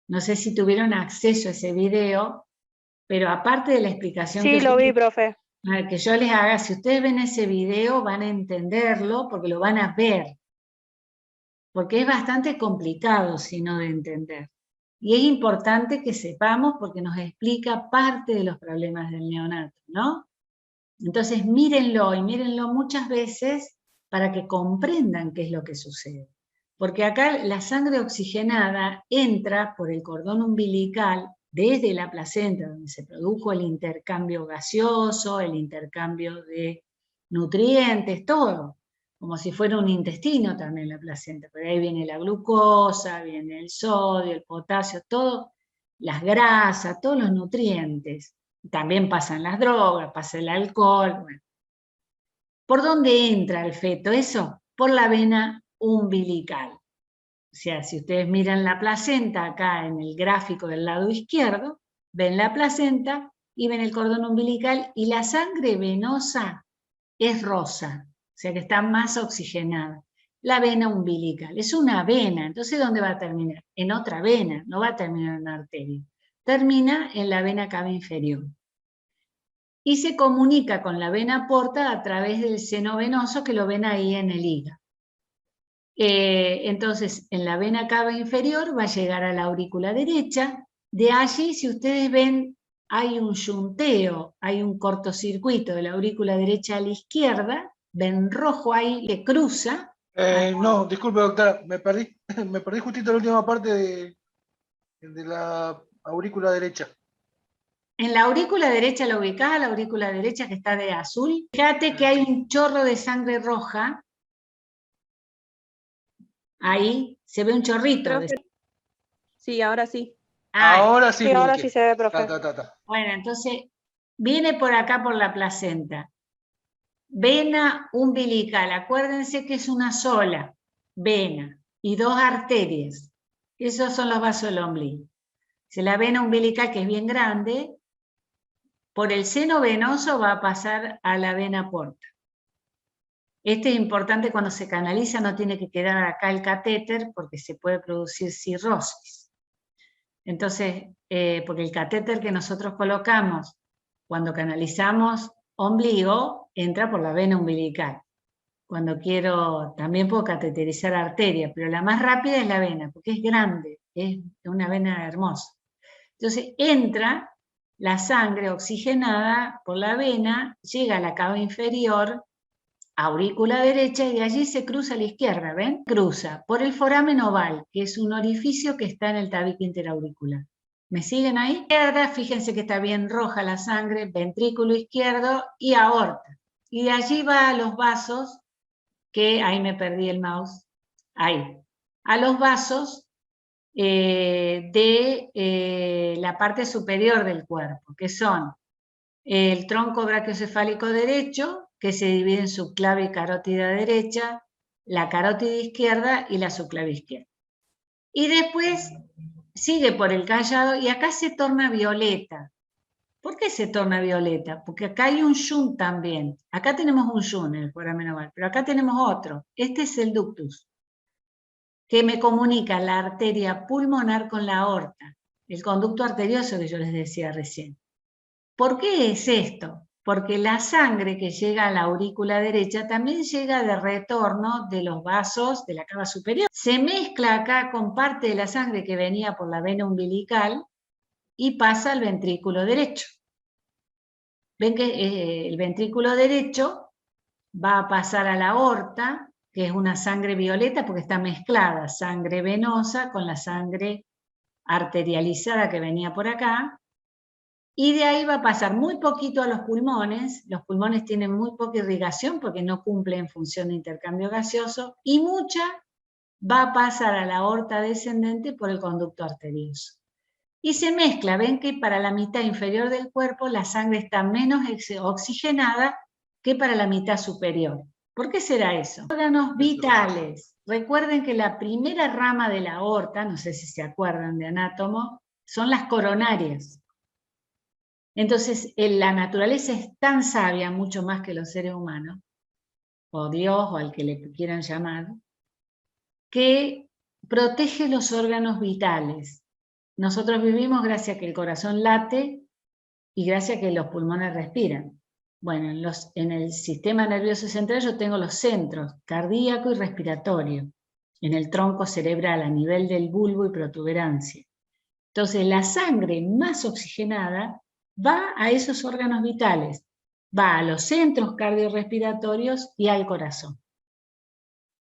No sé si tuvieron acceso a ese video, pero aparte de la explicación Sí, lo vi, profe. que yo les haga, si ustedes ven ese video van a entenderlo porque lo van a ver, porque es bastante complicado si no de entender. Y es importante que sepamos porque nos explica parte de los problemas del neonato, ¿no? Entonces mírenlo y mírenlo muchas veces para que comprendan qué es lo que sucede. Porque acá la sangre oxigenada entra por el cordón umbilical desde la placenta, donde se produjo el intercambio gaseoso, el intercambio de nutrientes, todo, como si fuera un intestino también la placenta, pero ahí viene la glucosa, viene el sodio, el potasio, todo, las grasas, todos los nutrientes. También pasan las drogas, pasa el alcohol. Bueno. ¿Por dónde entra el feto eso? Por la vena umbilical. O sea, si ustedes miran la placenta acá en el gráfico del lado izquierdo, ven la placenta y ven el cordón umbilical y la sangre venosa es rosa, o sea que está más oxigenada. La vena umbilical es una vena, entonces ¿dónde va a terminar? En otra vena, no va a terminar en una arteria. Termina en la vena cava inferior. Y se comunica con la vena porta a través del seno venoso que lo ven ahí en el hígado. Entonces, en la vena cava inferior va a llegar a la aurícula derecha. De allí, si ustedes ven, hay un yunteo, hay un cortocircuito de la aurícula derecha a la izquierda, ven rojo ahí, que cruza. No, disculpe doctora, me perdí justito la última parte de la aurícula derecha. En la aurícula derecha, la ubicada, la aurícula derecha que está de azul, fíjate que hay un chorro de sangre roja. Ahí se ve un chorrito. Sí, ahora sí. Ahora sí. Sí, ahora sí se ve, profe. Bueno, entonces viene por acá por la placenta. Vena umbilical, acuérdense que es una sola vena y dos arterias. Esos son los vasos del ombligo. Si la vena umbilical, que es bien grande, por el seno venoso va a pasar a la vena porta. Este es importante cuando se canaliza, no tiene que quedar acá el catéter porque se puede producir cirrosis. Entonces, porque el catéter que nosotros colocamos cuando canalizamos ombligo, entra por la vena umbilical. Cuando quiero, también puedo cateterizar arteria, pero la más rápida es la vena, porque es grande, es una vena hermosa. Entonces entra la sangre oxigenada por la vena, llega a la cava inferior, aurícula derecha, y de allí se cruza a la izquierda, ¿ven? Cruza por el foramen oval, que es un orificio que está en el tabique interauricular. ¿Me siguen ahí? Izquierda, fíjense que está bien roja la sangre, ventrículo izquierdo y aorta. Y de allí va a los vasos, que ahí me perdí el mouse, ahí, a los vasos de la parte superior del cuerpo, que son el tronco brachiocefálico derecho, que se divide en subclavia y carótida derecha, la carótida izquierda y la subclavia izquierda. Y después sigue por el callado y acá se torna violeta. ¿Por qué se torna violeta? Porque acá hay un shunt también. Acá tenemos un shunt en el foramen oval, pero acá tenemos otro. Este es el ductus, que me comunica la arteria pulmonar con la aorta, el conducto arterioso que yo les decía recién. ¿Por qué es esto? Porque la sangre que llega a la aurícula derecha también llega de retorno de los vasos de la cava superior. Se mezcla acá con parte de la sangre que venía por la vena umbilical y pasa al ventrículo derecho. Ven que el ventrículo derecho va a pasar a la aorta, que es una sangre violeta porque está mezclada sangre venosa con la sangre arterializada que venía por acá, y de ahí va a pasar muy poquito a los pulmones tienen muy poca irrigación porque no cumplen función de intercambio gaseoso, y mucha va a pasar a la aorta descendente por el conducto arterioso. Y se mezcla, ven que para la mitad inferior del cuerpo la sangre está menos oxigenada que para la mitad superior. ¿Por qué será eso? Órganos vitales. Recuerden que la primera rama de la aorta, no sé si se acuerdan de anátomo, son las coronarias. Entonces, la naturaleza es tan sabia, mucho más que los seres humanos, o Dios, o al que le quieran llamar, que protege los órganos vitales. Nosotros vivimos gracias a que el corazón late y gracias a que los pulmones respiran. Bueno, en el sistema nervioso central yo tengo los centros, cardíaco y respiratorio, en el tronco cerebral, a nivel del bulbo y protuberancia. Entonces, la sangre más oxigenada va a esos órganos vitales, va a los centros cardiorrespiratorios y al corazón.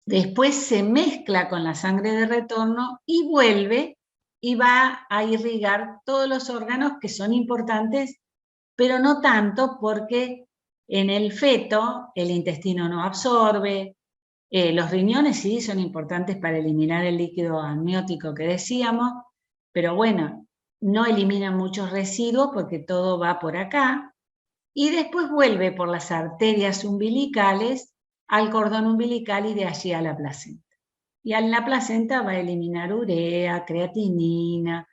Después se mezcla con la sangre de retorno y vuelve y va a irrigar todos los órganos que son importantes, pero no tanto porque en el feto el intestino no absorbe, los riñones sí son importantes para eliminar el líquido amniótico que decíamos, pero bueno, no eliminan muchos residuos porque todo va por acá, y después vuelve por las arterias umbilicales al cordón umbilical y de allí a la placenta. Y en la placenta va a eliminar urea, creatinina,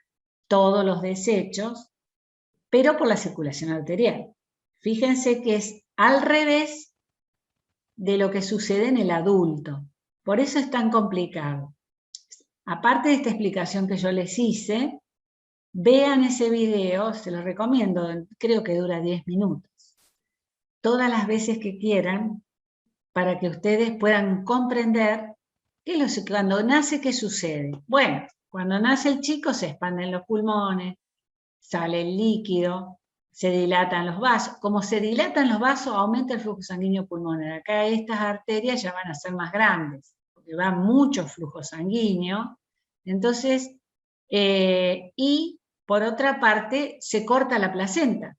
todos los desechos, pero por la circulación arterial. Fíjense que es al revés de lo que sucede en el adulto. Por eso es tan complicado. Aparte de esta explicación que yo les hice, vean ese video, se los recomiendo, creo que dura 10 minutos. Todas las veces que quieran, para que ustedes puedan comprender cuando nace, ¿qué sucede? Bueno, cuando nace el chico se expanden los pulmones, sale el líquido, se dilatan los vasos. Como se dilatan los vasos, aumenta el flujo sanguíneo pulmonar. Acá estas arterias ya van a ser más grandes, porque va mucho flujo sanguíneo. Entonces, y por otra parte, se corta la placenta.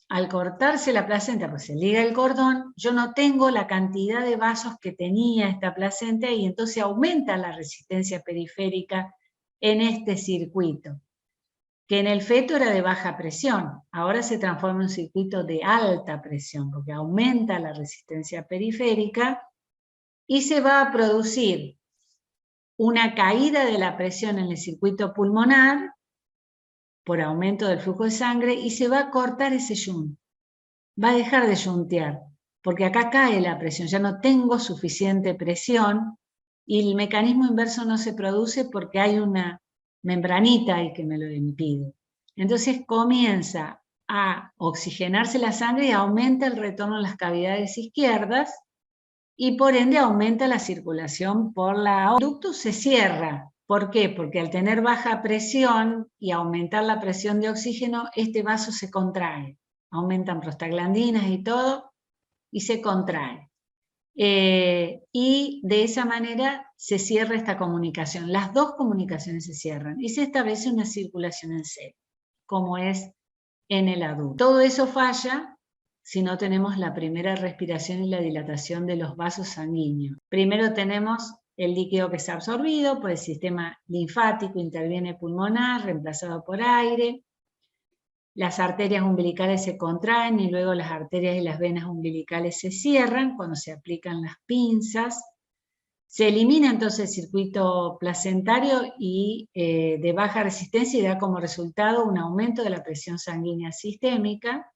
Al cortarse la placenta, pues se liga el cordón, yo no tengo la cantidad de vasos que tenía esta placenta y entonces aumenta la resistencia periférica en este circuito, que en el feto era de baja presión, ahora se transforma en un circuito de alta presión, porque aumenta la resistencia periférica y se va a producir una caída de la presión en el circuito pulmonar por aumento del flujo de sangre y se va a cortar ese shunt. Va a dejar de shuntear, porque acá cae la presión, ya no tengo suficiente presión y el mecanismo inverso no se produce porque hay una membranita ahí que me lo impide. Entonces comienza a oxigenarse la sangre y aumenta el retorno en las cavidades izquierdas y por ende aumenta la circulación por la aorta. El ducto se cierra. ¿Por qué? Porque al tener baja presión y aumentar la presión de oxígeno, este vaso se contrae. Aumentan prostaglandinas y todo, y se contrae. Y de esa manera se cierra esta comunicación. Las dos comunicaciones se cierran y se establece una circulación en serio, como es en el adulto. Todo eso falla si no tenemos la primera respiración y la dilatación de los vasos sanguíneos. Primero tenemos el líquido que es absorbido por el sistema linfático, interviene pulmonar, reemplazado por aire. Las arterias umbilicales se contraen y luego las arterias y las venas umbilicales se cierran cuando se aplican las pinzas. Se elimina entonces el circuito placentario y de baja resistencia y da como resultado un aumento de la presión sanguínea sistémica.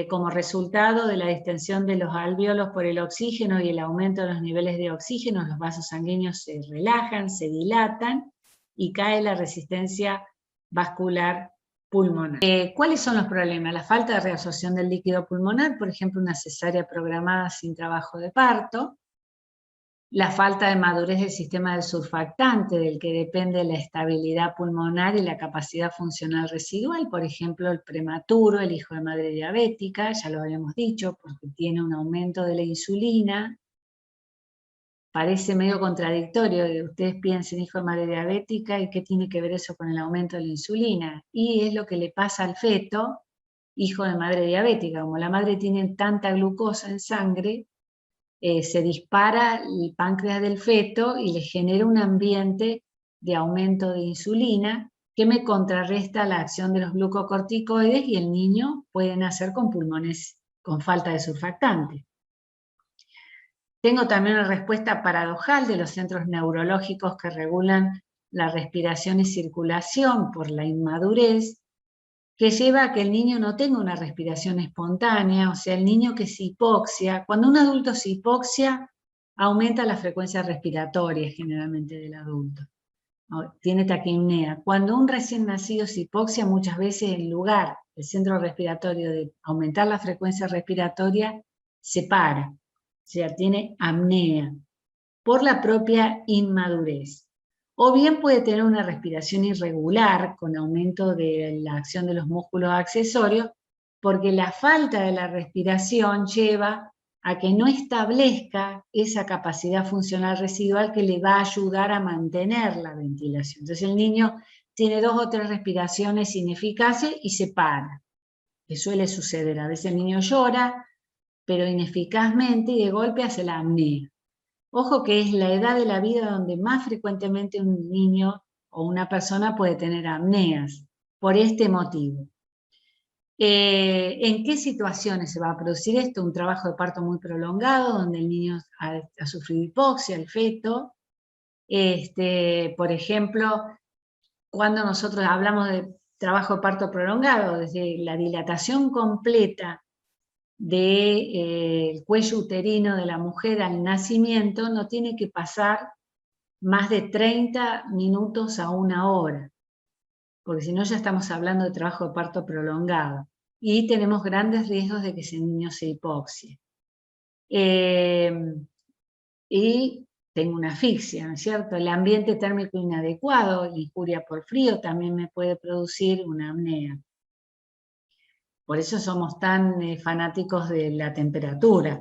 Como resultado de la distensión de los alvéolos por el oxígeno y el aumento de los niveles de oxígeno, los vasos sanguíneos se relajan, se dilatan y cae la resistencia vascular pulmonar. ¿Cuáles son los problemas? La falta de reabsorción del líquido pulmonar, por ejemplo, una cesárea programada sin trabajo de parto, la falta de madurez del sistema del surfactante, del que depende la estabilidad pulmonar y la capacidad funcional residual, por ejemplo, el prematuro, el hijo de madre diabética, ya lo habíamos dicho, porque tiene un aumento de la insulina. Parece medio contradictorio, que ustedes piensen hijo de madre diabética y qué tiene que ver eso con el aumento de la insulina. Y es lo que le pasa al feto, hijo de madre diabética, como la madre tiene tanta glucosa en sangre, se dispara el páncreas del feto y le genera un ambiente de aumento de insulina que me contrarresta la acción de los glucocorticoides y el niño puede nacer con pulmones con falta de surfactante. Tengo también una respuesta paradojal de los centros neurológicos que regulan la respiración y circulación por la inmadurez, que lleva a que el niño no tenga una respiración espontánea, o sea, el niño que se hipoxia. Cuando un adulto se hipoxia, aumenta la frecuencia respiratoria generalmente del adulto. Tiene taquipnea. Cuando un recién nacido se hipoxia, muchas veces en lugar del centro respiratorio de aumentar la frecuencia respiratoria, se para. O sea, tiene apnea por la propia inmadurez. O bien puede tener una respiración irregular con aumento de la acción de los músculos accesorios, porque la falta de la respiración lleva a que no establezca esa capacidad funcional residual que le va a ayudar a mantener la ventilación. Entonces el niño tiene 2 o 3 respiraciones ineficaces y se para, que suele suceder. A veces el niño llora, pero ineficazmente, y de golpe hace la apnea. Ojo que es la edad de la vida donde más frecuentemente un niño o una persona puede tener apneas, por este motivo. ¿En qué situaciones se va a producir esto? Un trabajo de parto muy prolongado, donde el niño ha sufrido hipoxia, el feto. Por ejemplo, cuando nosotros hablamos de trabajo de parto prolongado, desde la dilatación completa del cuello uterino de la mujer al nacimiento, no tiene que pasar más de 30 minutos a 1 hora, porque si no ya estamos hablando de trabajo de parto prolongado y tenemos grandes riesgos de que ese niño se hipoxie. Y tengo una asfixia, ¿no es cierto? El ambiente térmico inadecuado, injuria por frío, también me puede producir una apnea. Por eso somos tan fanáticos de la temperatura.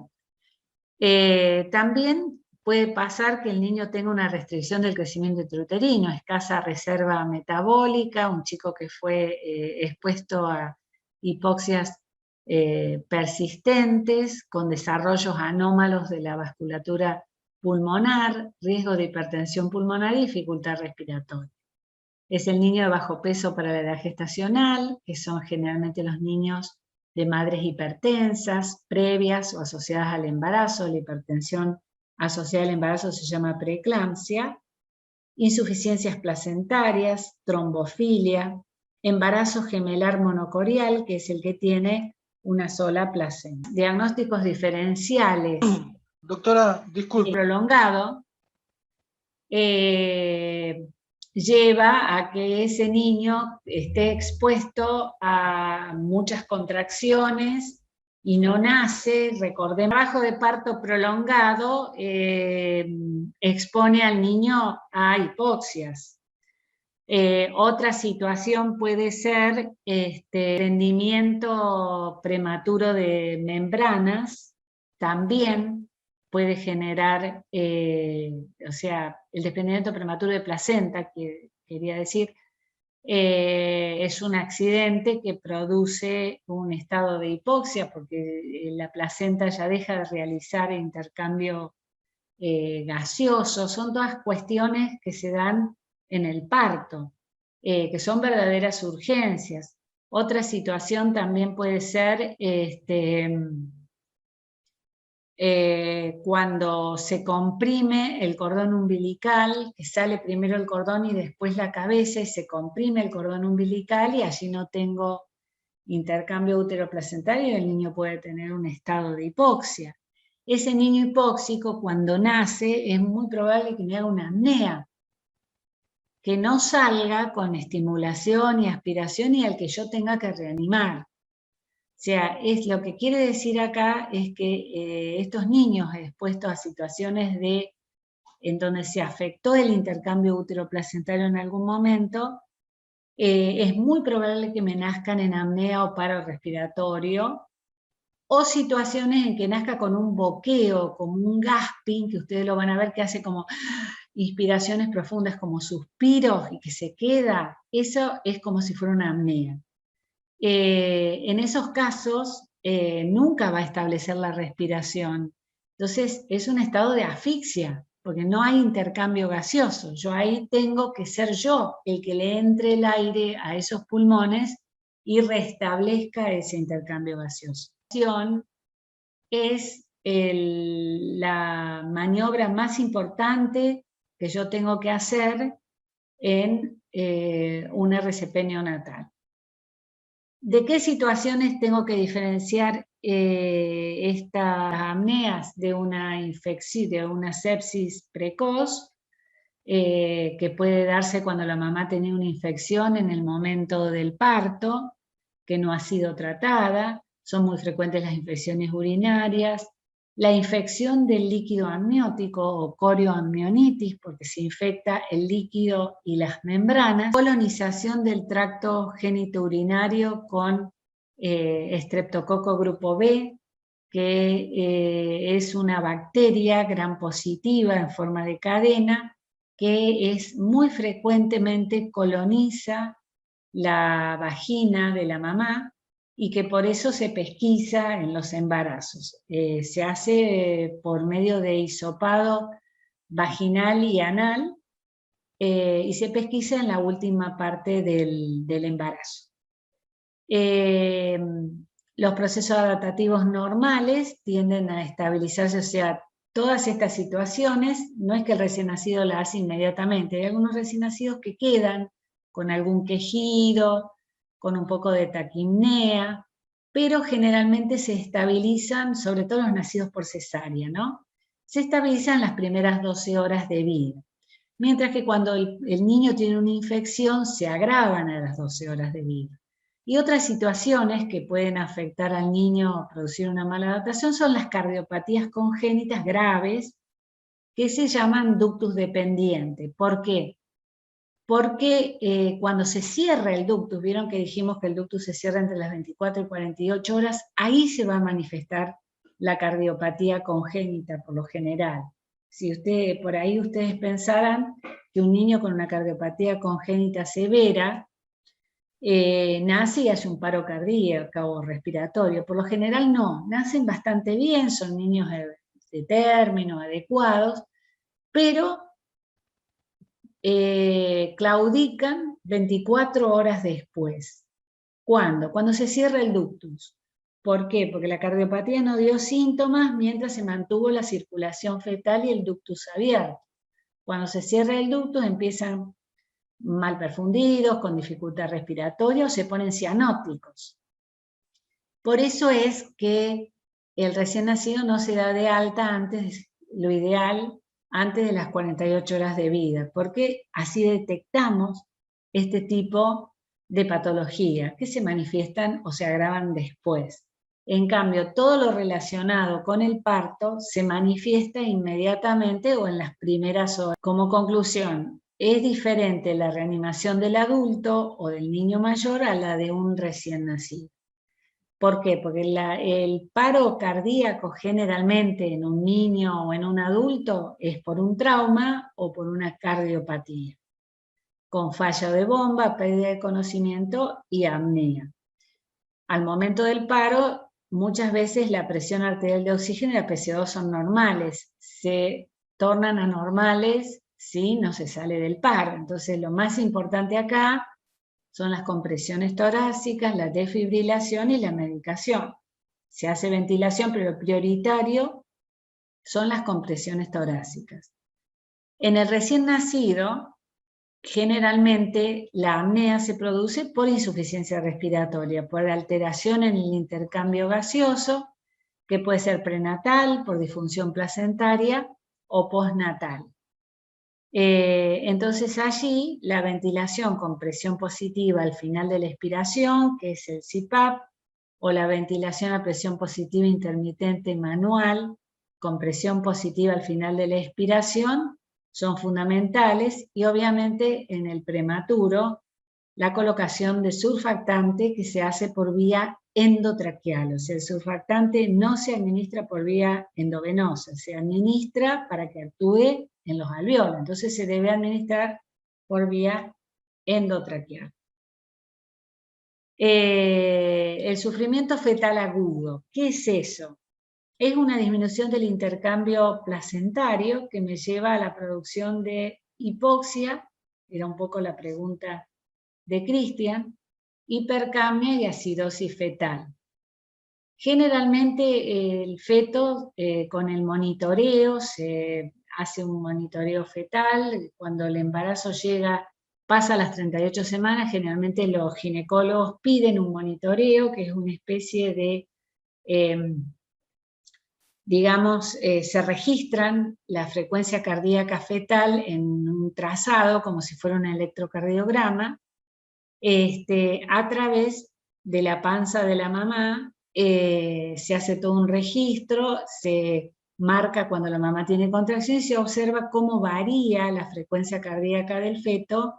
También puede pasar que el niño tenga una restricción del crecimiento intrauterino, escasa reserva metabólica, un chico que fue expuesto a hipoxias persistentes, con desarrollos anómalos de la vasculatura pulmonar, riesgo de hipertensión pulmonar y dificultad respiratoria. Es el niño de bajo peso para la edad gestacional, que son generalmente los niños de madres hipertensas, previas o asociadas al embarazo. La hipertensión asociada al embarazo se llama preeclampsia. Insuficiencias placentarias, trombofilia, embarazo gemelar monocorial, que es el que tiene una sola placenta. Diagnósticos diferenciales. Doctora, disculpe. Prolongado lleva a que ese niño esté expuesto a muchas contracciones y no nace. Recordemos, el trabajo de parto prolongado expone al niño a hipoxias. Otra situación puede ser desprendimiento prematuro de membranas, también puede generar, o sea, el desprendimiento prematuro de placenta, que quería decir, es un accidente que produce un estado de hipoxia, porque la placenta ya deja de realizar intercambio gaseoso. Son todas cuestiones que se dan en el parto, que son verdaderas urgencias. Otra situación también puede ser cuando se comprime el cordón umbilical, que sale primero el cordón y después la cabeza, y se comprime el cordón umbilical y allí no tengo intercambio útero-placentario y el niño puede tener un estado de hipoxia. Ese niño hipóxico, cuando nace, es muy probable que me haga una apnea, que no salga con estimulación y aspiración y al que yo tenga que reanimar. O sea, lo que quiere decir acá es que estos niños expuestos a situaciones en donde se afectó el intercambio útero-placentario en algún momento, es muy probable que me nazcan en apnea o paro respiratorio, o situaciones en que nazca con un boqueo, como un gasping, que ustedes lo van a ver que hace como inspiraciones profundas, como suspiros y que se queda. Eso es como si fuera una apnea. En esos casos nunca va a establecer la respiración. Entonces es un estado de asfixia, porque no hay intercambio gaseoso. Yo ahí tengo que ser yo el que le entre el aire a esos pulmones y restablezca ese intercambio gaseoso. Es la maniobra más importante que yo tengo que hacer en un RCP neonatal. ¿De qué situaciones tengo que diferenciar estas apneas de una infección, de una sepsis precoz, que puede darse cuando la mamá tenía una infección en el momento del parto, que no ha sido tratada? Son muy frecuentes las infecciones urinarias, la infección del líquido amniótico o corioamnionitis, porque se infecta el líquido y las membranas, colonización del tracto genitourinario con estreptococo grupo B, que es una bacteria gram positiva en forma de cadena, que es muy frecuentemente coloniza la vagina de la mamá y que por eso se pesquisa en los embarazos. Se hace por medio de hisopado vaginal y anal y se pesquisa en la última parte del embarazo. Los procesos adaptativos normales tienden a estabilizarse, o sea, todas estas situaciones, no es que el recién nacido la hace inmediatamente, hay algunos recién nacidos que quedan con algún quejido, con un poco de taquipnea, pero generalmente se estabilizan, sobre todo los nacidos por cesárea, ¿no? Se estabilizan las primeras 12 horas de vida, mientras que cuando el niño tiene una infección se agravan a las 12 horas de vida. Y otras situaciones que pueden afectar al niño a producir una mala adaptación son las cardiopatías congénitas graves, que se llaman ductus dependiente. ¿Por qué? Porque cuando se cierra el ductus, vieron que dijimos que el ductus se cierra entre las 24 y 48 horas, ahí se va a manifestar la cardiopatía congénita por lo general. Si por ahí ustedes pensaran que un niño con una cardiopatía congénita severa nace y hace un paro cardíaco o respiratorio. Por lo general no, nacen bastante bien, son niños de término, adecuados, pero claudican 24 horas después. ¿Cuándo? Cuando se cierra el ductus. ¿Por qué? Porque la cardiopatía no dio síntomas mientras se mantuvo la circulación fetal y el ductus abierto. Cuando se cierra el ductus empiezan mal perfundidos, con dificultad respiratoria o se ponen cianóticos. Por eso es que el recién nacido no se da de alta antes, lo ideal, antes de las 48 horas de vida, porque así detectamos este tipo de patología que se manifiestan o se agravan después. En cambio, todo lo relacionado con el parto se manifiesta inmediatamente o en las primeras horas. Como conclusión, es diferente la reanimación del adulto o del niño mayor a la de un recién nacido. ¿Por qué? Porque el paro cardíaco generalmente en un niño o en un adulto es por un trauma o por una cardiopatía, con fallo de bomba, pérdida de conocimiento y apnea. Al momento del paro, muchas veces la presión arterial de oxígeno y la PCO2 son normales, se tornan anormales si no se sale del paro. Entonces lo más importante acá son las compresiones torácicas, la desfibrilación y la medicación. Se hace ventilación, pero lo prioritario son las compresiones torácicas. En el recién nacido, generalmente la apnea se produce por insuficiencia respiratoria, por alteración en el intercambio gaseoso, que puede ser prenatal, por disfunción placentaria o postnatal. Entonces allí la ventilación con presión positiva al final de la expiración, que es el CPAP, o la ventilación a presión positiva intermitente manual con presión positiva al final de la expiración, son fundamentales, y obviamente en el prematuro la colocación de surfactante que se hace por vía endotraqueal, o sea, el surfactante no se administra por vía endovenosa, se administra para que actúe en los alveolos, entonces se debe administrar por vía endotraqueal. El sufrimiento fetal agudo, ¿qué es eso? Es una disminución del intercambio placentario que me lleva a la producción de hipoxia, era un poco la pregunta de Cristian, hipercamia y acidosis fetal. Generalmente el feto con el monitoreo, se hace un monitoreo fetal, cuando el embarazo pasa las 38 semanas, generalmente los ginecólogos piden un monitoreo, que es una especie de, digamos, se registran la frecuencia cardíaca fetal en un trazado, como si fuera un electrocardiograma, a través de la panza de la mamá. Se hace todo un registro, se marca cuando la mamá tiene contracción y se observa cómo varía la frecuencia cardíaca del feto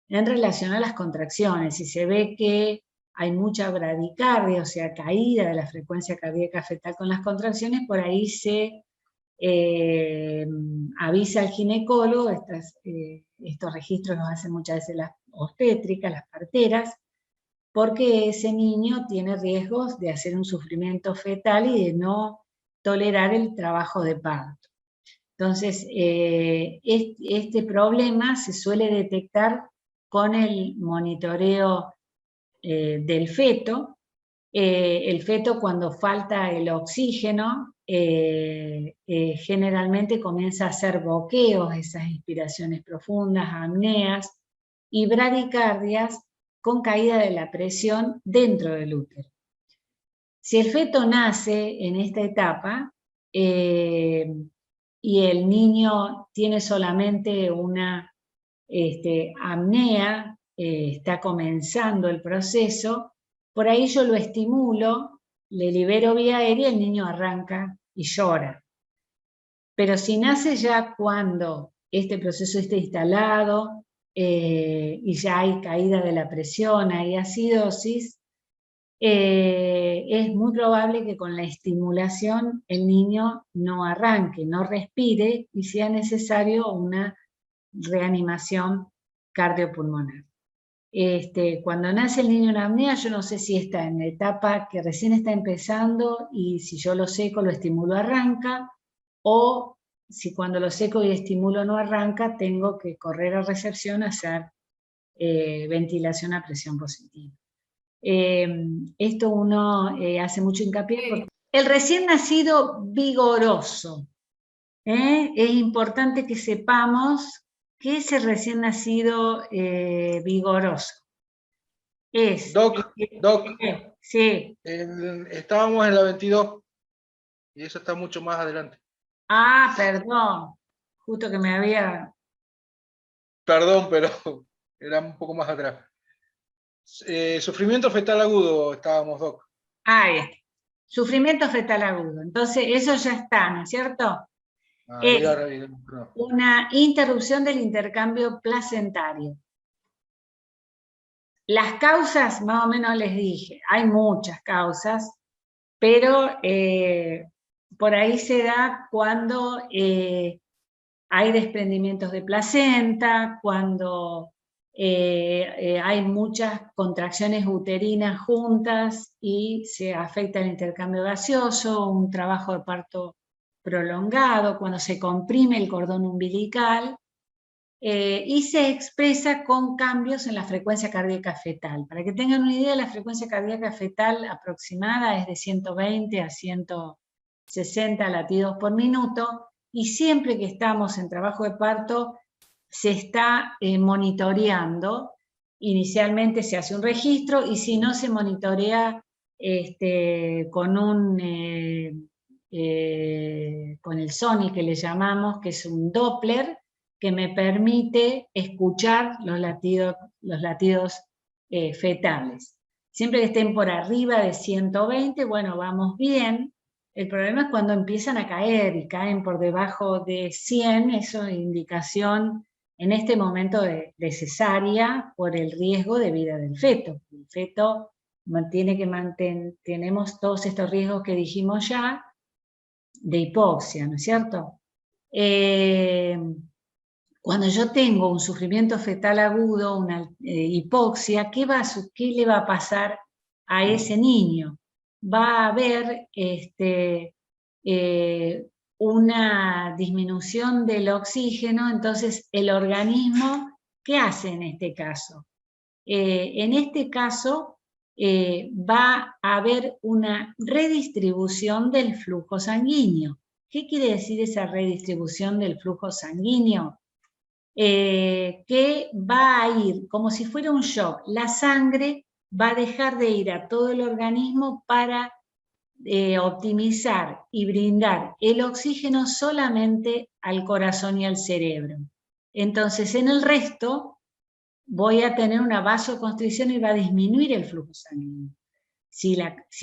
en relación a las contracciones. Y se ve que hay mucha bradicardia, o sea, caída de la frecuencia cardíaca fetal con las contracciones, por ahí se avisa al ginecólogo. Estos registros los hacen muchas veces las obstétricas, las parteras, porque ese niño tiene riesgos de hacer un sufrimiento fetal y de no tolerar el trabajo de parto. Entonces, este problema se suele detectar con el monitoreo del feto. El feto, cuando falta el oxígeno, generalmente comienza a hacer boqueos, esas inspiraciones profundas, apneas y bradicardias con caída de la presión dentro del útero. Si el feto nace en esta etapa y el niño tiene solamente una apnea, está comenzando el proceso, por ahí yo lo estimulo, le libero vía aérea, el niño arranca y llora. Pero si nace ya cuando este proceso esté instalado y ya hay caída de la presión, hay acidosis, es muy probable que con la estimulación el niño no arranque, no respire y sea necesario una reanimación cardiopulmonar. Cuando nace el niño en apnea, yo no sé si está en la etapa que recién está empezando y si yo lo seco, lo estimulo, arranca, o si cuando lo seco y estimulo no arranca, tengo que correr a recepción a hacer ventilación a presión positiva. Esto uno hace mucho hincapié porque el recién nacido vigoroso. Es importante que sepamos que ese recién nacido vigoroso es... Doc, Sí. estábamos en la 22 y eso está mucho más adelante. Ah, perdón. Justo que me había... Perdón, pero era un poco más atrás. Sufrimiento fetal agudo estábamos, Doc. Ahí está. Sufrimiento fetal agudo. Entonces, eso ya está, ¿no es cierto? Es una interrupción del intercambio placentario. Las causas, más o menos les dije, hay muchas causas, pero por ahí se da cuando hay desprendimientos de placenta, cuando hay muchas contracciones uterinas juntas y se afecta el intercambio gaseoso, un trabajo de parto prolongado, cuando se comprime el cordón umbilical, y se expresa con cambios en la frecuencia cardíaca fetal. Para que tengan una idea, la frecuencia cardíaca fetal aproximada es de 120 a 160 latidos por minuto, y siempre que estamos en trabajo de parto se está monitoreando. Inicialmente se hace un registro y si no se monitorea con el SONI, que le llamamos, que es un Doppler, que me permite escuchar los latidos fetales. Siempre que estén por arriba de 120, bueno, vamos bien. El problema es cuando empiezan a caer y caen por debajo de 100, eso es indicación en este momento de cesárea por el riesgo de vida del feto. El feto tenemos todos estos riesgos que dijimos ya de hipoxia, ¿no es cierto? Cuando yo tengo un sufrimiento fetal agudo, una hipoxia, ¿qué le va a pasar a ese niño? Va a haber una disminución del oxígeno. Entonces el organismo, ¿qué hace en este caso? En este caso va a haber una redistribución del flujo sanguíneo. ¿Qué quiere decir esa redistribución del flujo sanguíneo? Que va a ir como si fuera un shock. La sangre va a dejar de ir a todo el organismo para optimizar y brindar el oxígeno solamente al corazón y al cerebro. Entonces, en el resto voy a tener una vasoconstricción y va a disminuir el flujo sanguíneo. Si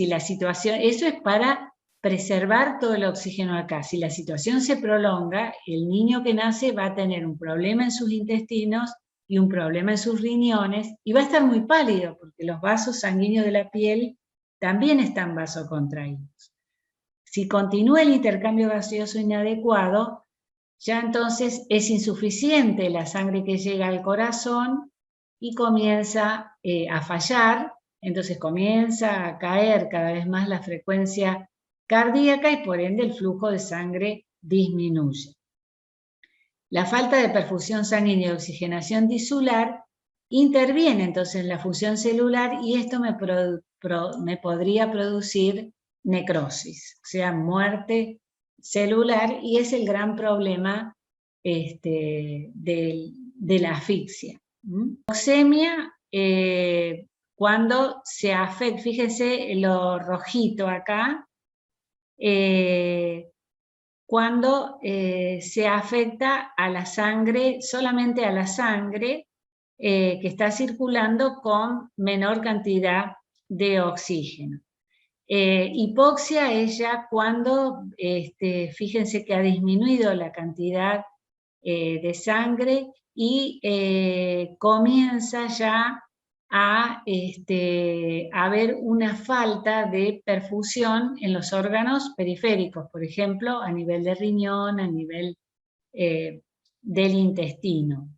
la situación, eso es para preservar todo el oxígeno acá. Si la situación se prolonga, el niño que nace va a tener un problema en sus intestinos y un problema en sus riñones y va a estar muy pálido porque los vasos sanguíneos de la piel también están vasocontraídos. Si continúa el intercambio gaseoso inadecuado, ya entonces es insuficiente la sangre que llega al corazón y comienza a fallar, entonces comienza a caer cada vez más la frecuencia cardíaca y por ende el flujo de sangre disminuye. La falta de perfusión sanguínea y oxigenación tisular interviene entonces en la función celular y esto me podría producir necrosis, o sea, muerte celular, y es el gran problema de la asfixia. Oxemia, cuando se afecta, fíjense lo rojito acá, cuando se afecta a la sangre, solamente a la sangre que está circulando con menor cantidad de oxígeno. Hipoxia es ya cuando, fíjense que ha disminuido la cantidad de sangre y comienza ya a haber una falta de perfusión en los órganos periféricos, por ejemplo, a nivel de riñón, a nivel del intestino.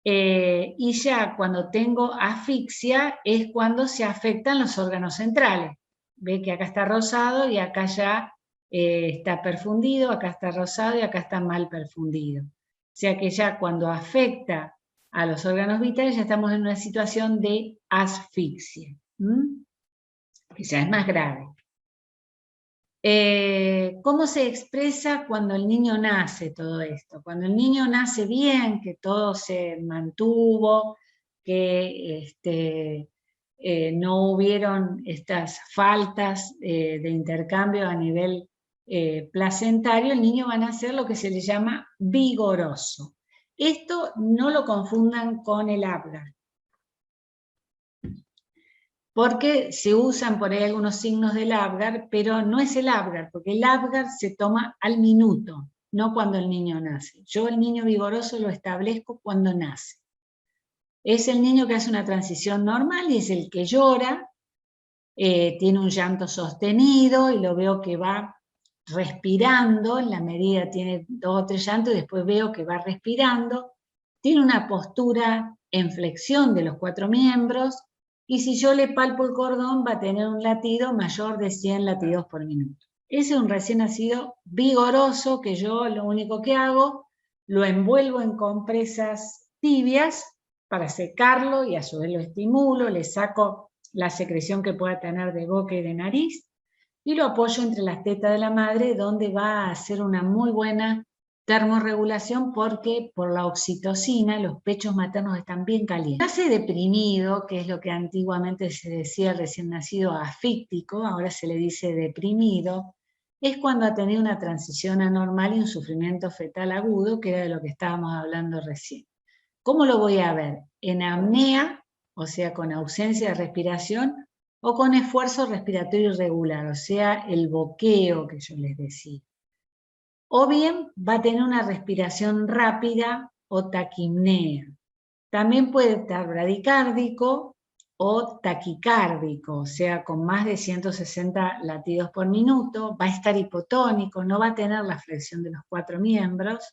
Y ya cuando tengo asfixia es cuando se afectan los órganos centrales. Ve que acá está rosado y acá ya está perfundido, acá está rosado y acá está mal perfundido. O sea que ya cuando afecta a los órganos vitales ya estamos en una situación de asfixia, que ya es más grave. ¿Cómo se expresa cuando el niño nace todo esto? Cuando el niño nace bien, que todo se mantuvo, que no hubieron estas faltas de intercambio a nivel placentario, el niño va a nacer lo que se le llama vigoroso. Esto no lo confundan con el Apgar, porque se usan por ahí algunos signos del Apgar, pero no es el Apgar, porque el Apgar se toma al minuto, no cuando el niño nace. Yo el niño vigoroso lo establezco cuando nace. Es el niño que hace una transición normal y es el que llora, tiene un llanto sostenido y lo veo que va respirando, en la medida tiene 2 o 3 llantos y después veo que va respirando, tiene una postura en flexión de los 4 miembros, y si yo le palpo el cordón va a tener un latido mayor de 100 latidos por minuto. Ese es un recién nacido vigoroso que yo lo único que hago, lo envuelvo en compresas tibias para secarlo y a su vez lo estimulo, le saco la secreción que pueda tener de boca y de nariz y lo apoyo entre las tetas de la madre, donde va a hacer una muy buena termorregulación porque por la oxitocina los pechos maternos están bien calientes. Nace deprimido, que es lo que antiguamente se decía recién nacido asfíctico, ahora se le dice deprimido, es cuando ha tenido una transición anormal y un sufrimiento fetal agudo, que era de lo que estábamos hablando recién. ¿Cómo lo voy a ver? En apnea, o sea, con ausencia de respiración, o con esfuerzo respiratorio irregular, o sea, el boqueo que yo les decía. O bien va a tener una respiración rápida o taquipnea. También puede estar bradicárdico o taquicárdico, o sea, con más de 160 latidos por minuto, va a estar hipotónico, no va a tener la flexión de los 4 miembros.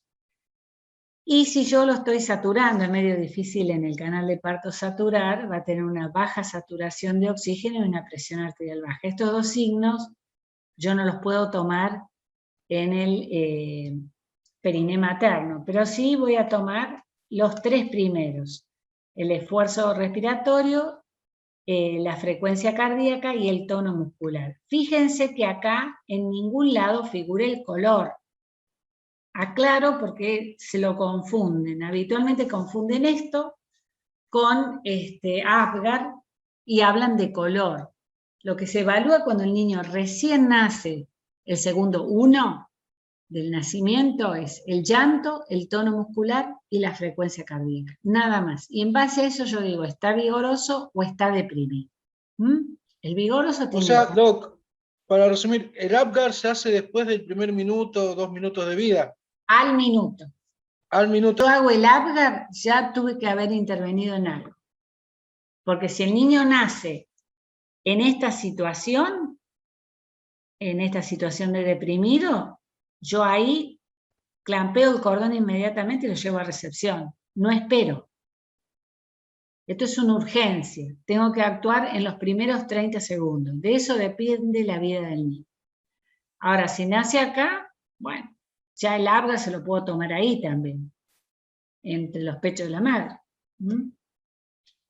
Y si yo lo estoy saturando, es medio difícil en el canal de parto saturar, va a tener una baja saturación de oxígeno y una presión arterial baja. Estos 2 signos yo no los puedo tomar en el periné materno, pero sí voy a tomar los 3 primeros. El esfuerzo respiratorio, la frecuencia cardíaca y el tono muscular. Fíjense que acá en ningún lado figura el color. Aclaro porque se lo confunden. Habitualmente confunden esto con Apgar y hablan de color. Lo que se evalúa cuando el niño recién nace, el segundo 1 del nacimiento, es el llanto, el tono muscular y la frecuencia cardíaca. Nada más. Y en base a eso yo digo, ¿está vigoroso o está deprimido? El vigoroso O tiene... sea, Doc, para resumir, el Apgar se hace después del primer minuto, 2 minutos de vida. Al minuto. Al minuto. Yo hago el Apgar, ya tuve que haber intervenido en algo. Porque si el niño nace en esta situación de deprimido, yo ahí clampeo el cordón inmediatamente y lo llevo a recepción. No espero. Esto es una urgencia. Tengo que actuar en los primeros 30 segundos. De eso depende la vida del niño. Ahora, si nace acá, bueno, ya el Apgar se lo puedo tomar ahí también, entre los pechos de la madre.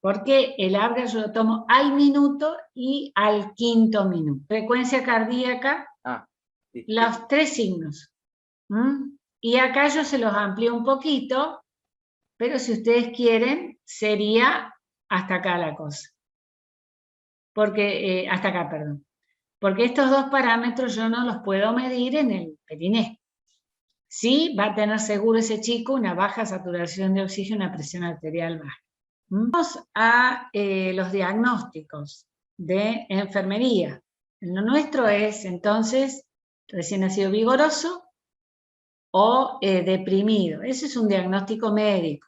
Porque el Apgar yo lo tomo al minuto y al 5.º minuto. Frecuencia cardíaca, Sí. los 3 signos. Y acá yo se los amplío un poquito, pero si ustedes quieren, sería hasta acá la cosa. Porque, hasta acá, perdón. Porque estos 2 parámetros yo no los puedo medir en el periné. Sí, va a tener seguro ese chico una baja saturación de oxígeno, una presión arterial baja. Vamos a los diagnósticos de enfermería. Lo nuestro es, entonces, recién nacido vigoroso o deprimido. Ese es un diagnóstico médico.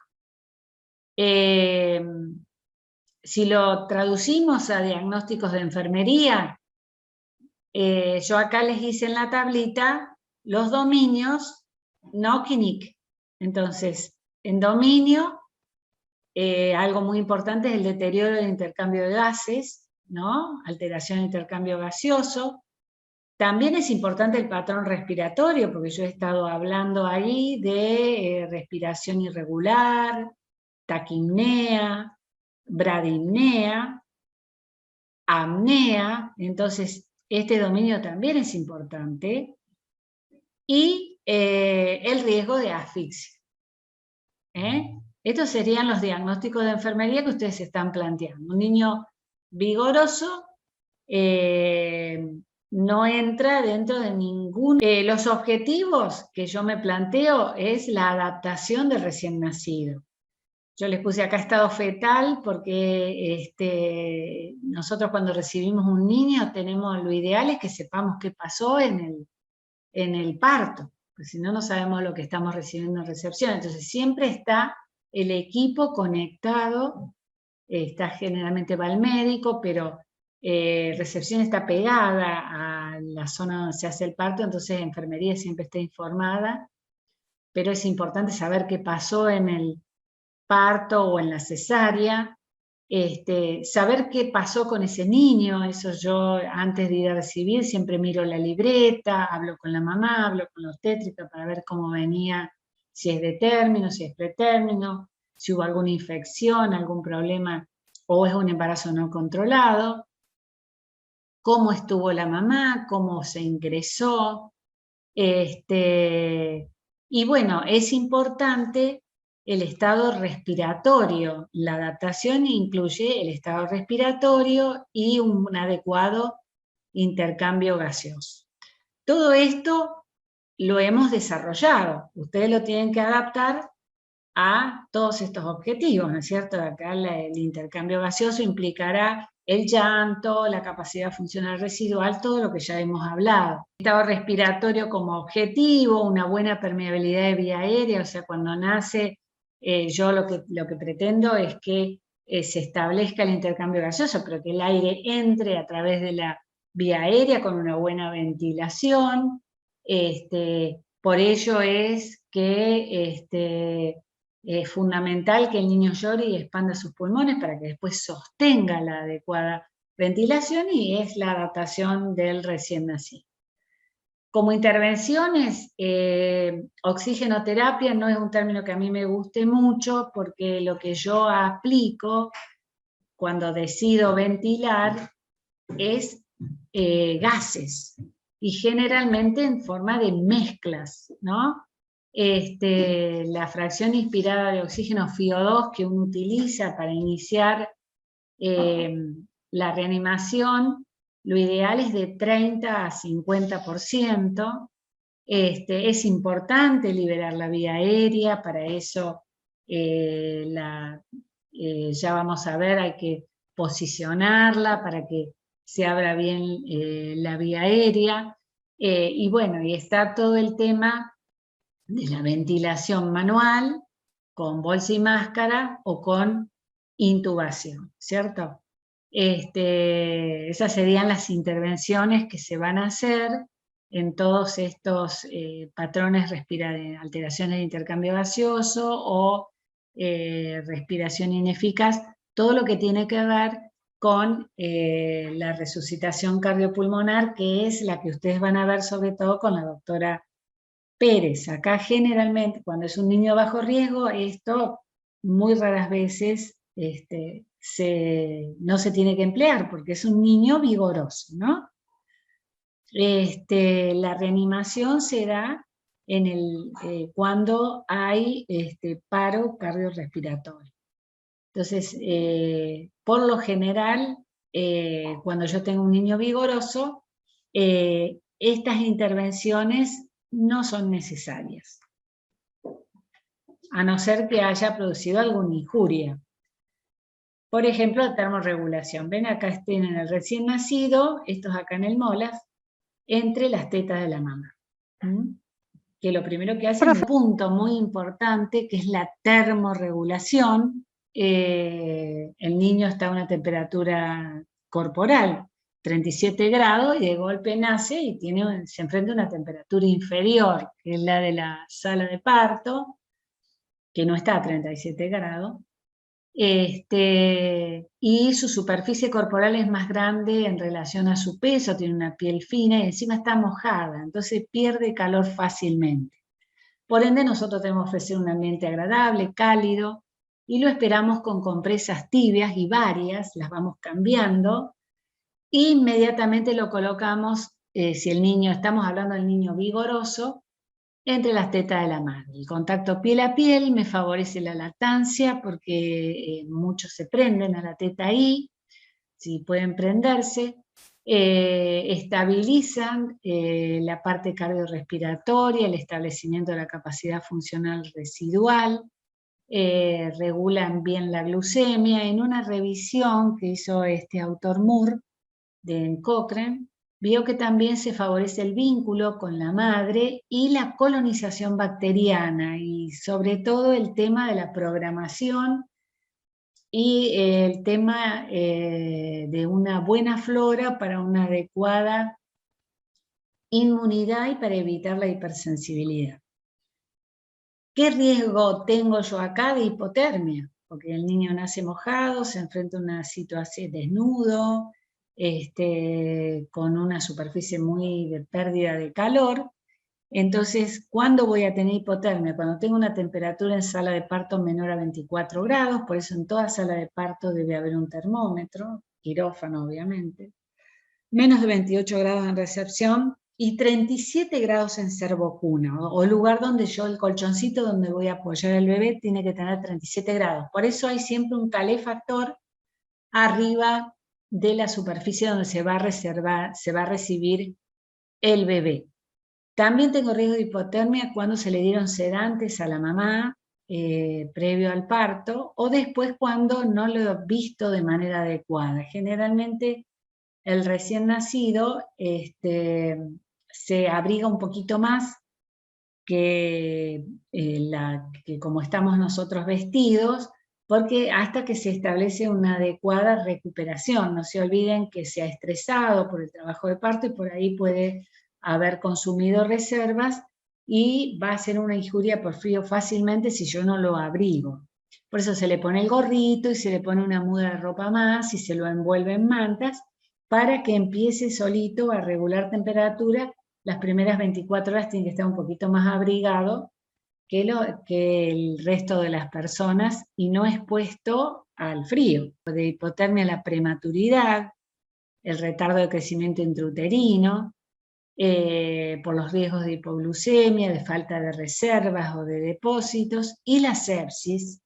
Si lo traducimos a diagnósticos de enfermería, yo acá les hice en la tablita los dominios NOC-NIC. Entonces, en dominio, algo muy importante es el deterioro del intercambio de gases, ¿no? Alteración del intercambio gaseoso. También es importante el patrón respiratorio, porque yo he estado hablando ahí de respiración irregular, taquipnea, bradipnea, apnea. Entonces, este dominio también es importante. Y el riesgo de asfixia. Estos serían los diagnósticos de enfermería que ustedes están planteando. Un niño vigoroso no entra dentro de ningún... los objetivos que yo me planteo es la adaptación del recién nacido. Yo les puse acá estado fetal porque nosotros cuando recibimos un niño tenemos, lo ideal es que sepamos qué pasó en el parto, porque si no, no sabemos lo que estamos recibiendo en recepción. Entonces siempre está el equipo conectado, generalmente va el médico, pero recepción está pegada a la zona donde se hace el parto, entonces enfermería siempre está informada, pero es importante saber qué pasó en el parto o en la cesárea, saber qué pasó con ese niño. Eso yo antes de ir a recibir siempre miro la libreta, hablo con la mamá, hablo con la obstétrica para ver cómo venía, si es de término, si es pretérmino, si hubo alguna infección, algún problema o es un embarazo no controlado, cómo estuvo la mamá, cómo se ingresó. Y bueno, es importante el estado respiratorio. La adaptación incluye el estado respiratorio y un adecuado intercambio gaseoso. Todo esto lo hemos desarrollado. Ustedes lo tienen que adaptar a todos estos objetivos, ¿no es cierto? Acá el intercambio gaseoso implicará el llanto, la capacidad funcional residual, todo lo que ya hemos hablado. Estado respiratorio como objetivo, una buena permeabilidad de vía aérea, o sea, cuando nace, yo lo que pretendo es que se establezca el intercambio gaseoso, pero que el aire entre a través de la vía aérea con una buena ventilación. Por ello es que es fundamental que el niño llore y expanda sus pulmones para que después sostenga la adecuada ventilación, y es la adaptación del recién nacido. Como intervenciones, oxigenoterapia no es un término que a mí me guste mucho, porque lo que yo aplico cuando decido ventilar es gases, y generalmente en forma de mezclas, ¿no? La fracción inspirada de oxígeno FiO2 que uno utiliza para iniciar la reanimación, lo ideal es de 30 a 50%. Es importante liberar la vía aérea, para eso ya vamos a ver, hay que posicionarla para que se abra bien la vía aérea. Y bueno, y está todo el tema de la ventilación manual, con bolsa y máscara o con intubación, ¿cierto? Esas serían las intervenciones que se van a hacer en todos estos patrones de alteraciones de intercambio gaseoso o respiración ineficaz, todo lo que tiene que ver con la resucitación cardiopulmonar, que es la que ustedes van a ver sobre todo con la doctora Pérez. Acá generalmente cuando es un niño bajo riesgo, esto muy raras veces no se tiene que emplear porque es un niño vigoroso, ¿no? La reanimación se da cuando hay paro cardiorrespiratorio. Entonces, por lo general, cuando yo tengo un niño vigoroso, estas intervenciones no son necesarias, a no ser que haya producido alguna injuria. Por ejemplo, termorregulación. Ven acá en el recién nacido, estos acá en el MOLAS, entre las tetas de la mamá. Que lo primero que hace es un punto muy importante, que es la termorregulación. El niño está a una temperatura corporal, 37 grados, y de golpe nace y se enfrenta a una temperatura inferior, que es la de la sala de parto, que no está a 37 grados. Y su superficie corporal es más grande en relación a su peso, tiene una piel fina y encima está mojada, entonces pierde calor fácilmente. Por ende, nosotros tenemos que ofrecer un ambiente agradable, cálido, y lo esperamos con compresas tibias y varias, las vamos cambiando, e inmediatamente lo colocamos, si estamos hablando del niño vigoroso, entre las tetas de la madre. El contacto piel a piel me favorece la lactancia porque muchos se prenden a la teta ahí, si pueden prenderse, estabilizan la parte cardiorrespiratoria, el establecimiento de la capacidad funcional residual, regulan bien la glucemia. En una revisión que hizo este autor Moore de Cochrane, vio que también se favorece el vínculo con la madre y la colonización bacteriana, y sobre todo el tema de la programación y el tema de una buena flora para una adecuada inmunidad y para evitar la hipersensibilidad. ¿Qué riesgo tengo yo acá de hipotermia? Porque el niño nace mojado, se enfrenta a una situación desnudo, con una superficie muy de pérdida de calor. Entonces, ¿cuándo voy a tener hipotermia? Cuando tengo una temperatura en sala de parto menor a 24 grados, por eso en toda sala de parto debe haber un termómetro, quirófano obviamente, menos de 28 grados en recepción y 37 grados en cervocuna, o lugar donde el colchoncito donde voy a apoyar al bebé tiene que tener 37 grados. Por eso hay siempre un calefactor arriba de la superficie donde se va a recibir el bebé. También tengo riesgo de hipotermia cuando se le dieron sedantes a la mamá previo al parto, o después cuando no lo he visto de manera adecuada. Generalmente el recién nacido se abriga un poquito más que como estamos nosotros vestidos, porque hasta que se establece una adecuada recuperación. No se olviden que se ha estresado por el trabajo de parto y por ahí puede haber consumido reservas y va a ser una injuria por frío fácilmente si yo no lo abrigo. Por eso se le pone el gorrito y se le pone una muda de ropa más y se lo envuelve en mantas para que empiece solito a regular temperatura. Las primeras 24 horas tiene que estar un poquito más abrigado que el resto de las personas y no expuesto al frío, de hipotermia a la prematuridad, el retardo de crecimiento intrauterino, por los riesgos de hipoglucemia, de falta de reservas o de depósitos, y la sepsis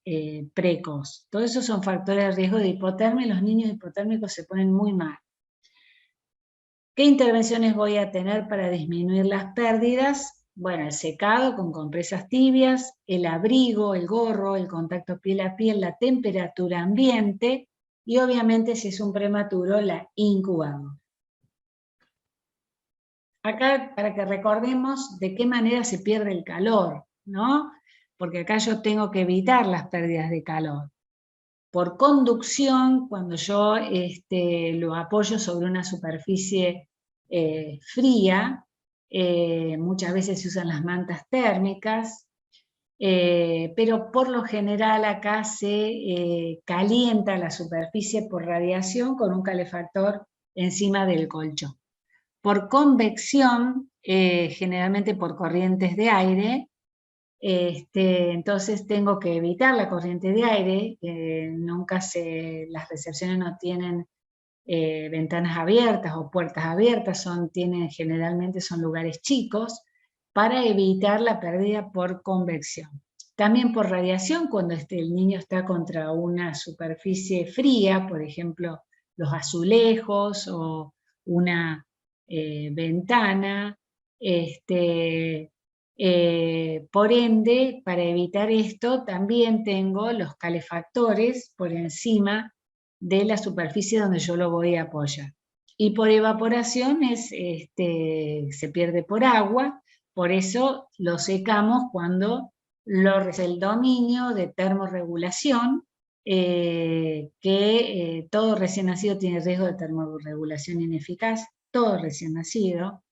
precoz. Todos esos son factores de riesgo de hipotermia y los niños hipotérmicos se ponen muy mal. ¿Qué intervenciones voy a tener para disminuir las pérdidas? Bueno, el secado con compresas tibias, el abrigo, el gorro, el contacto piel a piel, la temperatura ambiente y obviamente si es un prematuro, la incubadora. Acá para que recordemos de qué manera se pierde el calor, ¿no? Porque acá yo tengo que evitar las pérdidas de calor. Por conducción, cuando yo lo apoyo sobre una superficie fría, muchas veces se usan las mantas térmicas, pero por lo general acá se calienta la superficie por radiación con un calefactor encima del colchón. Por convección, generalmente por corrientes de aire, entonces tengo que evitar la corriente de aire, las recepciones no tienen ventanas abiertas o puertas abiertas, generalmente son lugares chicos, para evitar la pérdida por convección. También por radiación, cuando el niño está contra una superficie fría, por ejemplo, los azulejos o una ventana, por ende, para evitar esto, también tengo los calefactores por encima de la superficie donde yo lo voy a apoyar. Y por evaporación se pierde por agua, por eso lo secamos cuando el dominio de termorregulación, todo recién nacido tiene riesgo de termorregulación ineficaz, todo recién nacido,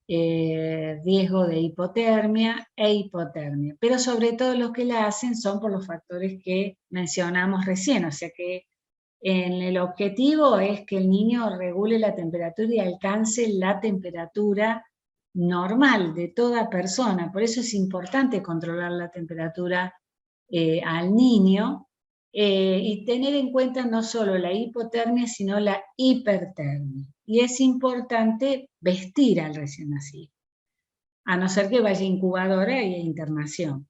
riesgo de hipotermia e hipotermia, pero sobre todo los que la hacen son por los factores que mencionamos recién, o sea que el objetivo es que el niño regule la temperatura y alcance la temperatura normal de toda persona, por eso es importante controlar la temperatura al niño y tener en cuenta no solo la hipotermia, sino la hipertermia. Y es importante vestir al recién nacido, a no ser que vaya a incubadora y a internación.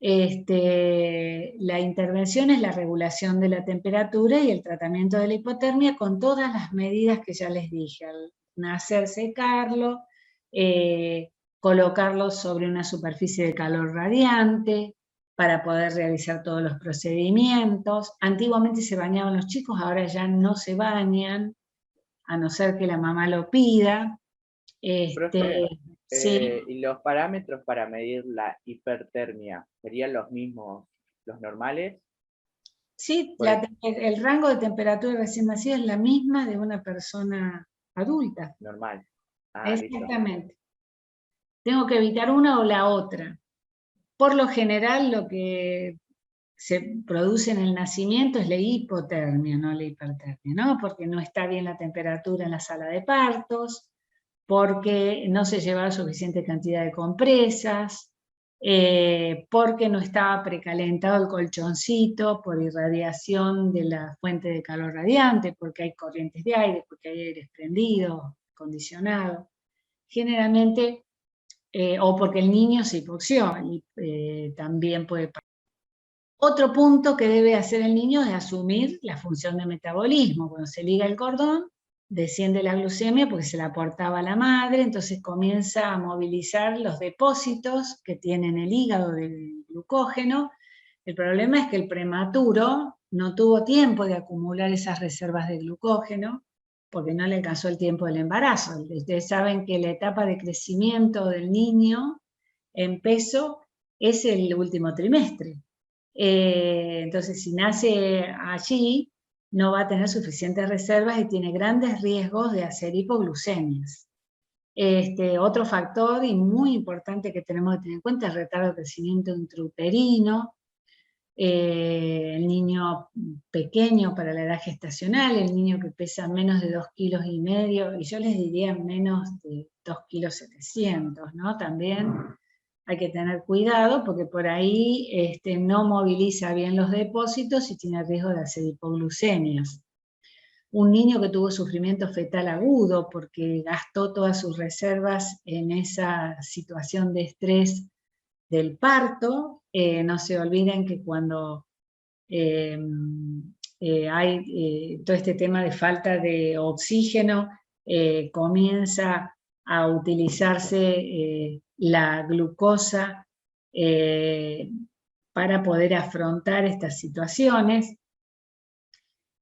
La intervención es la regulación de la temperatura y el tratamiento de la hipotermia con todas las medidas que ya les dije. Al nacer, secarlo, colocarlo sobre una superficie de calor radiante para poder realizar todos los procedimientos. Antiguamente se bañaban los chicos, ahora ya no se bañan, a no ser que la mamá lo pida. Profe, Sí. ¿y los parámetros para medir la hipertermia serían los mismos, los normales? Sí, el rango de temperatura recién nacido es la misma de una persona adulta. Normal. Exactamente. Listo. Tengo que evitar una o la otra. Por lo general, lo que se produce en el nacimiento es la hipotermia, no la hipertermia, ¿no? Porque no está bien la temperatura en la sala de partos, porque no se llevaba suficiente cantidad de compresas, porque no estaba precalentado el colchoncito por irradiación de la fuente de calor radiante, porque hay corrientes de aire, porque hay aire prendido, acondicionado. Generalmente, o porque el niño se hipoxió, y también puede pasar. Otro punto que debe hacer el niño es asumir la función de metabolismo. Cuando se liga el cordón, desciende la glucemia porque se la aportaba la madre, entonces comienza a movilizar los depósitos que tiene en el hígado del glucógeno. El problema es que el prematuro no tuvo tiempo de acumular esas reservas de glucógeno porque no le alcanzó el tiempo del embarazo. Ustedes saben que la etapa de crecimiento del niño en peso es el último trimestre. Entonces, si nace allí, no va a tener suficientes reservas y tiene grandes riesgos de hacer hipoglucemias. Otro factor y muy importante que tenemos que tener en cuenta es el retardo de crecimiento intrauterino, el niño pequeño para la edad gestacional, el niño que pesa menos de 2,5 kilos, y yo les diría menos de 2,7 kilos, ¿no? También hay que tener cuidado porque por ahí no moviliza bien los depósitos y tiene riesgo de hacer hipoglucemias. Un niño que tuvo sufrimiento fetal agudo porque gastó todas sus reservas en esa situación de estrés del parto, no se olviden que cuando hay todo este tema de falta de oxígeno, comienza a utilizarse la glucosa para poder afrontar estas situaciones.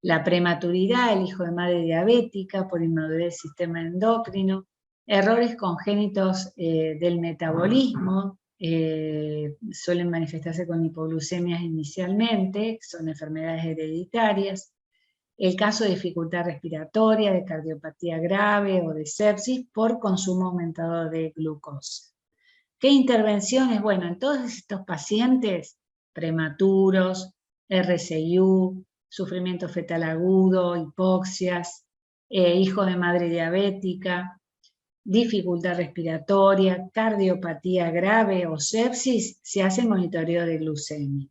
La prematuridad, el hijo de madre diabética por inmadurez del sistema endocrino, errores congénitos del metabolismo, suelen manifestarse con hipoglucemias inicialmente, son enfermedades hereditarias. El caso de dificultad respiratoria, de cardiopatía grave o de sepsis por consumo aumentado de glucosa. ¿Qué intervenciones? Bueno, en todos estos pacientes prematuros, RCIU, sufrimiento fetal agudo, hipoxias, hijo de madre diabética, dificultad respiratoria, cardiopatía grave o sepsis, se hace monitoreo de glucemia.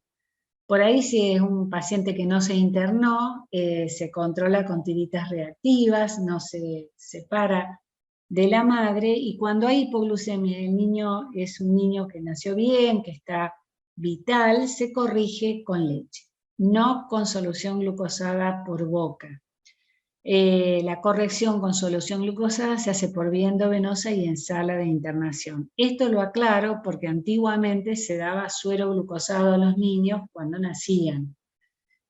Por ahí si es un paciente que no se internó, se controla con tiritas reactivas, no se separa de la madre, y cuando hay hipoglucemia, el niño es un niño que nació bien, que está vital, se corrige con leche, no con solución glucosada por boca. La corrección con solución glucosada se hace por vía endovenosa y en sala de internación. Esto lo aclaro porque antiguamente se daba suero glucosado a los niños cuando nacían.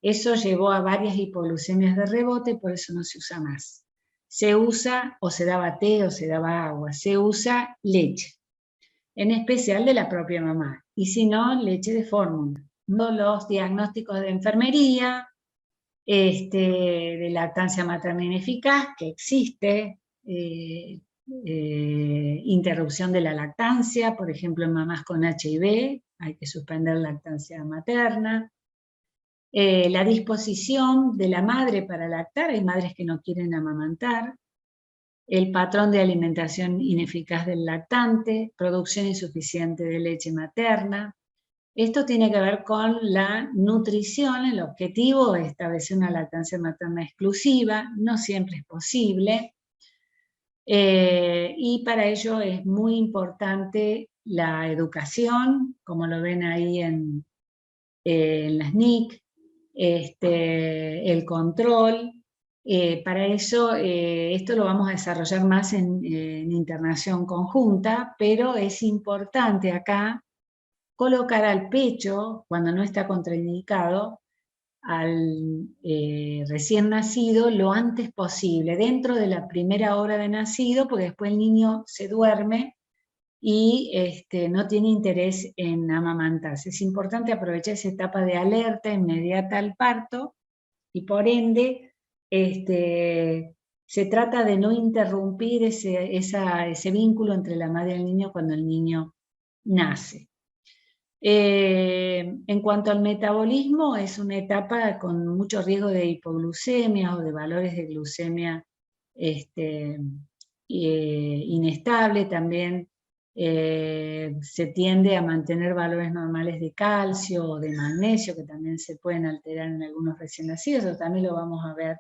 Eso llevó a varias hipoglucemias de rebote, por eso no se usa más. Se usa, o se daba té o se daba agua, se usa leche, en especial de la propia mamá, y si no, leche de fórmula. Los diagnósticos de enfermería, de lactancia materna ineficaz, que existe, interrupción de la lactancia, por ejemplo en mamás con HIV, hay que suspender lactancia materna, la disposición de la madre para lactar, hay madres que no quieren amamantar, el patrón de alimentación ineficaz del lactante, producción insuficiente de leche materna. Esto tiene que ver con la nutrición. El objetivo es establecer una lactancia materna exclusiva, no siempre es posible, y para ello es muy importante la educación, como lo ven ahí en las NIC, el control. Para eso, esto lo vamos a desarrollar más en internación conjunta, pero es importante acá colocar al pecho, cuando no está contraindicado, al recién nacido lo antes posible, dentro de la primera hora de nacido, porque después el niño se duerme y no tiene interés en amamantarse. Es importante aprovechar esa etapa de alerta inmediata al parto y por ende se trata de no interrumpir ese vínculo entre la madre y el niño cuando el niño nace. En cuanto al metabolismo, es una etapa con mucho riesgo de hipoglucemia o de valores de glucemia inestable. También se tiende a mantener valores normales de calcio o de magnesio, que también se pueden alterar en algunos recién nacidos. Eso también lo vamos a ver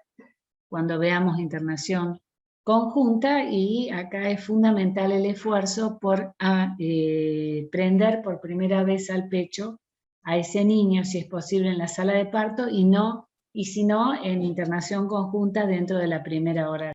cuando veamos internación conjunta, y acá es fundamental el esfuerzo por prender por primera vez al pecho a ese niño, si es posible en la sala de parto, y si no, en internación conjunta dentro de la primera hora.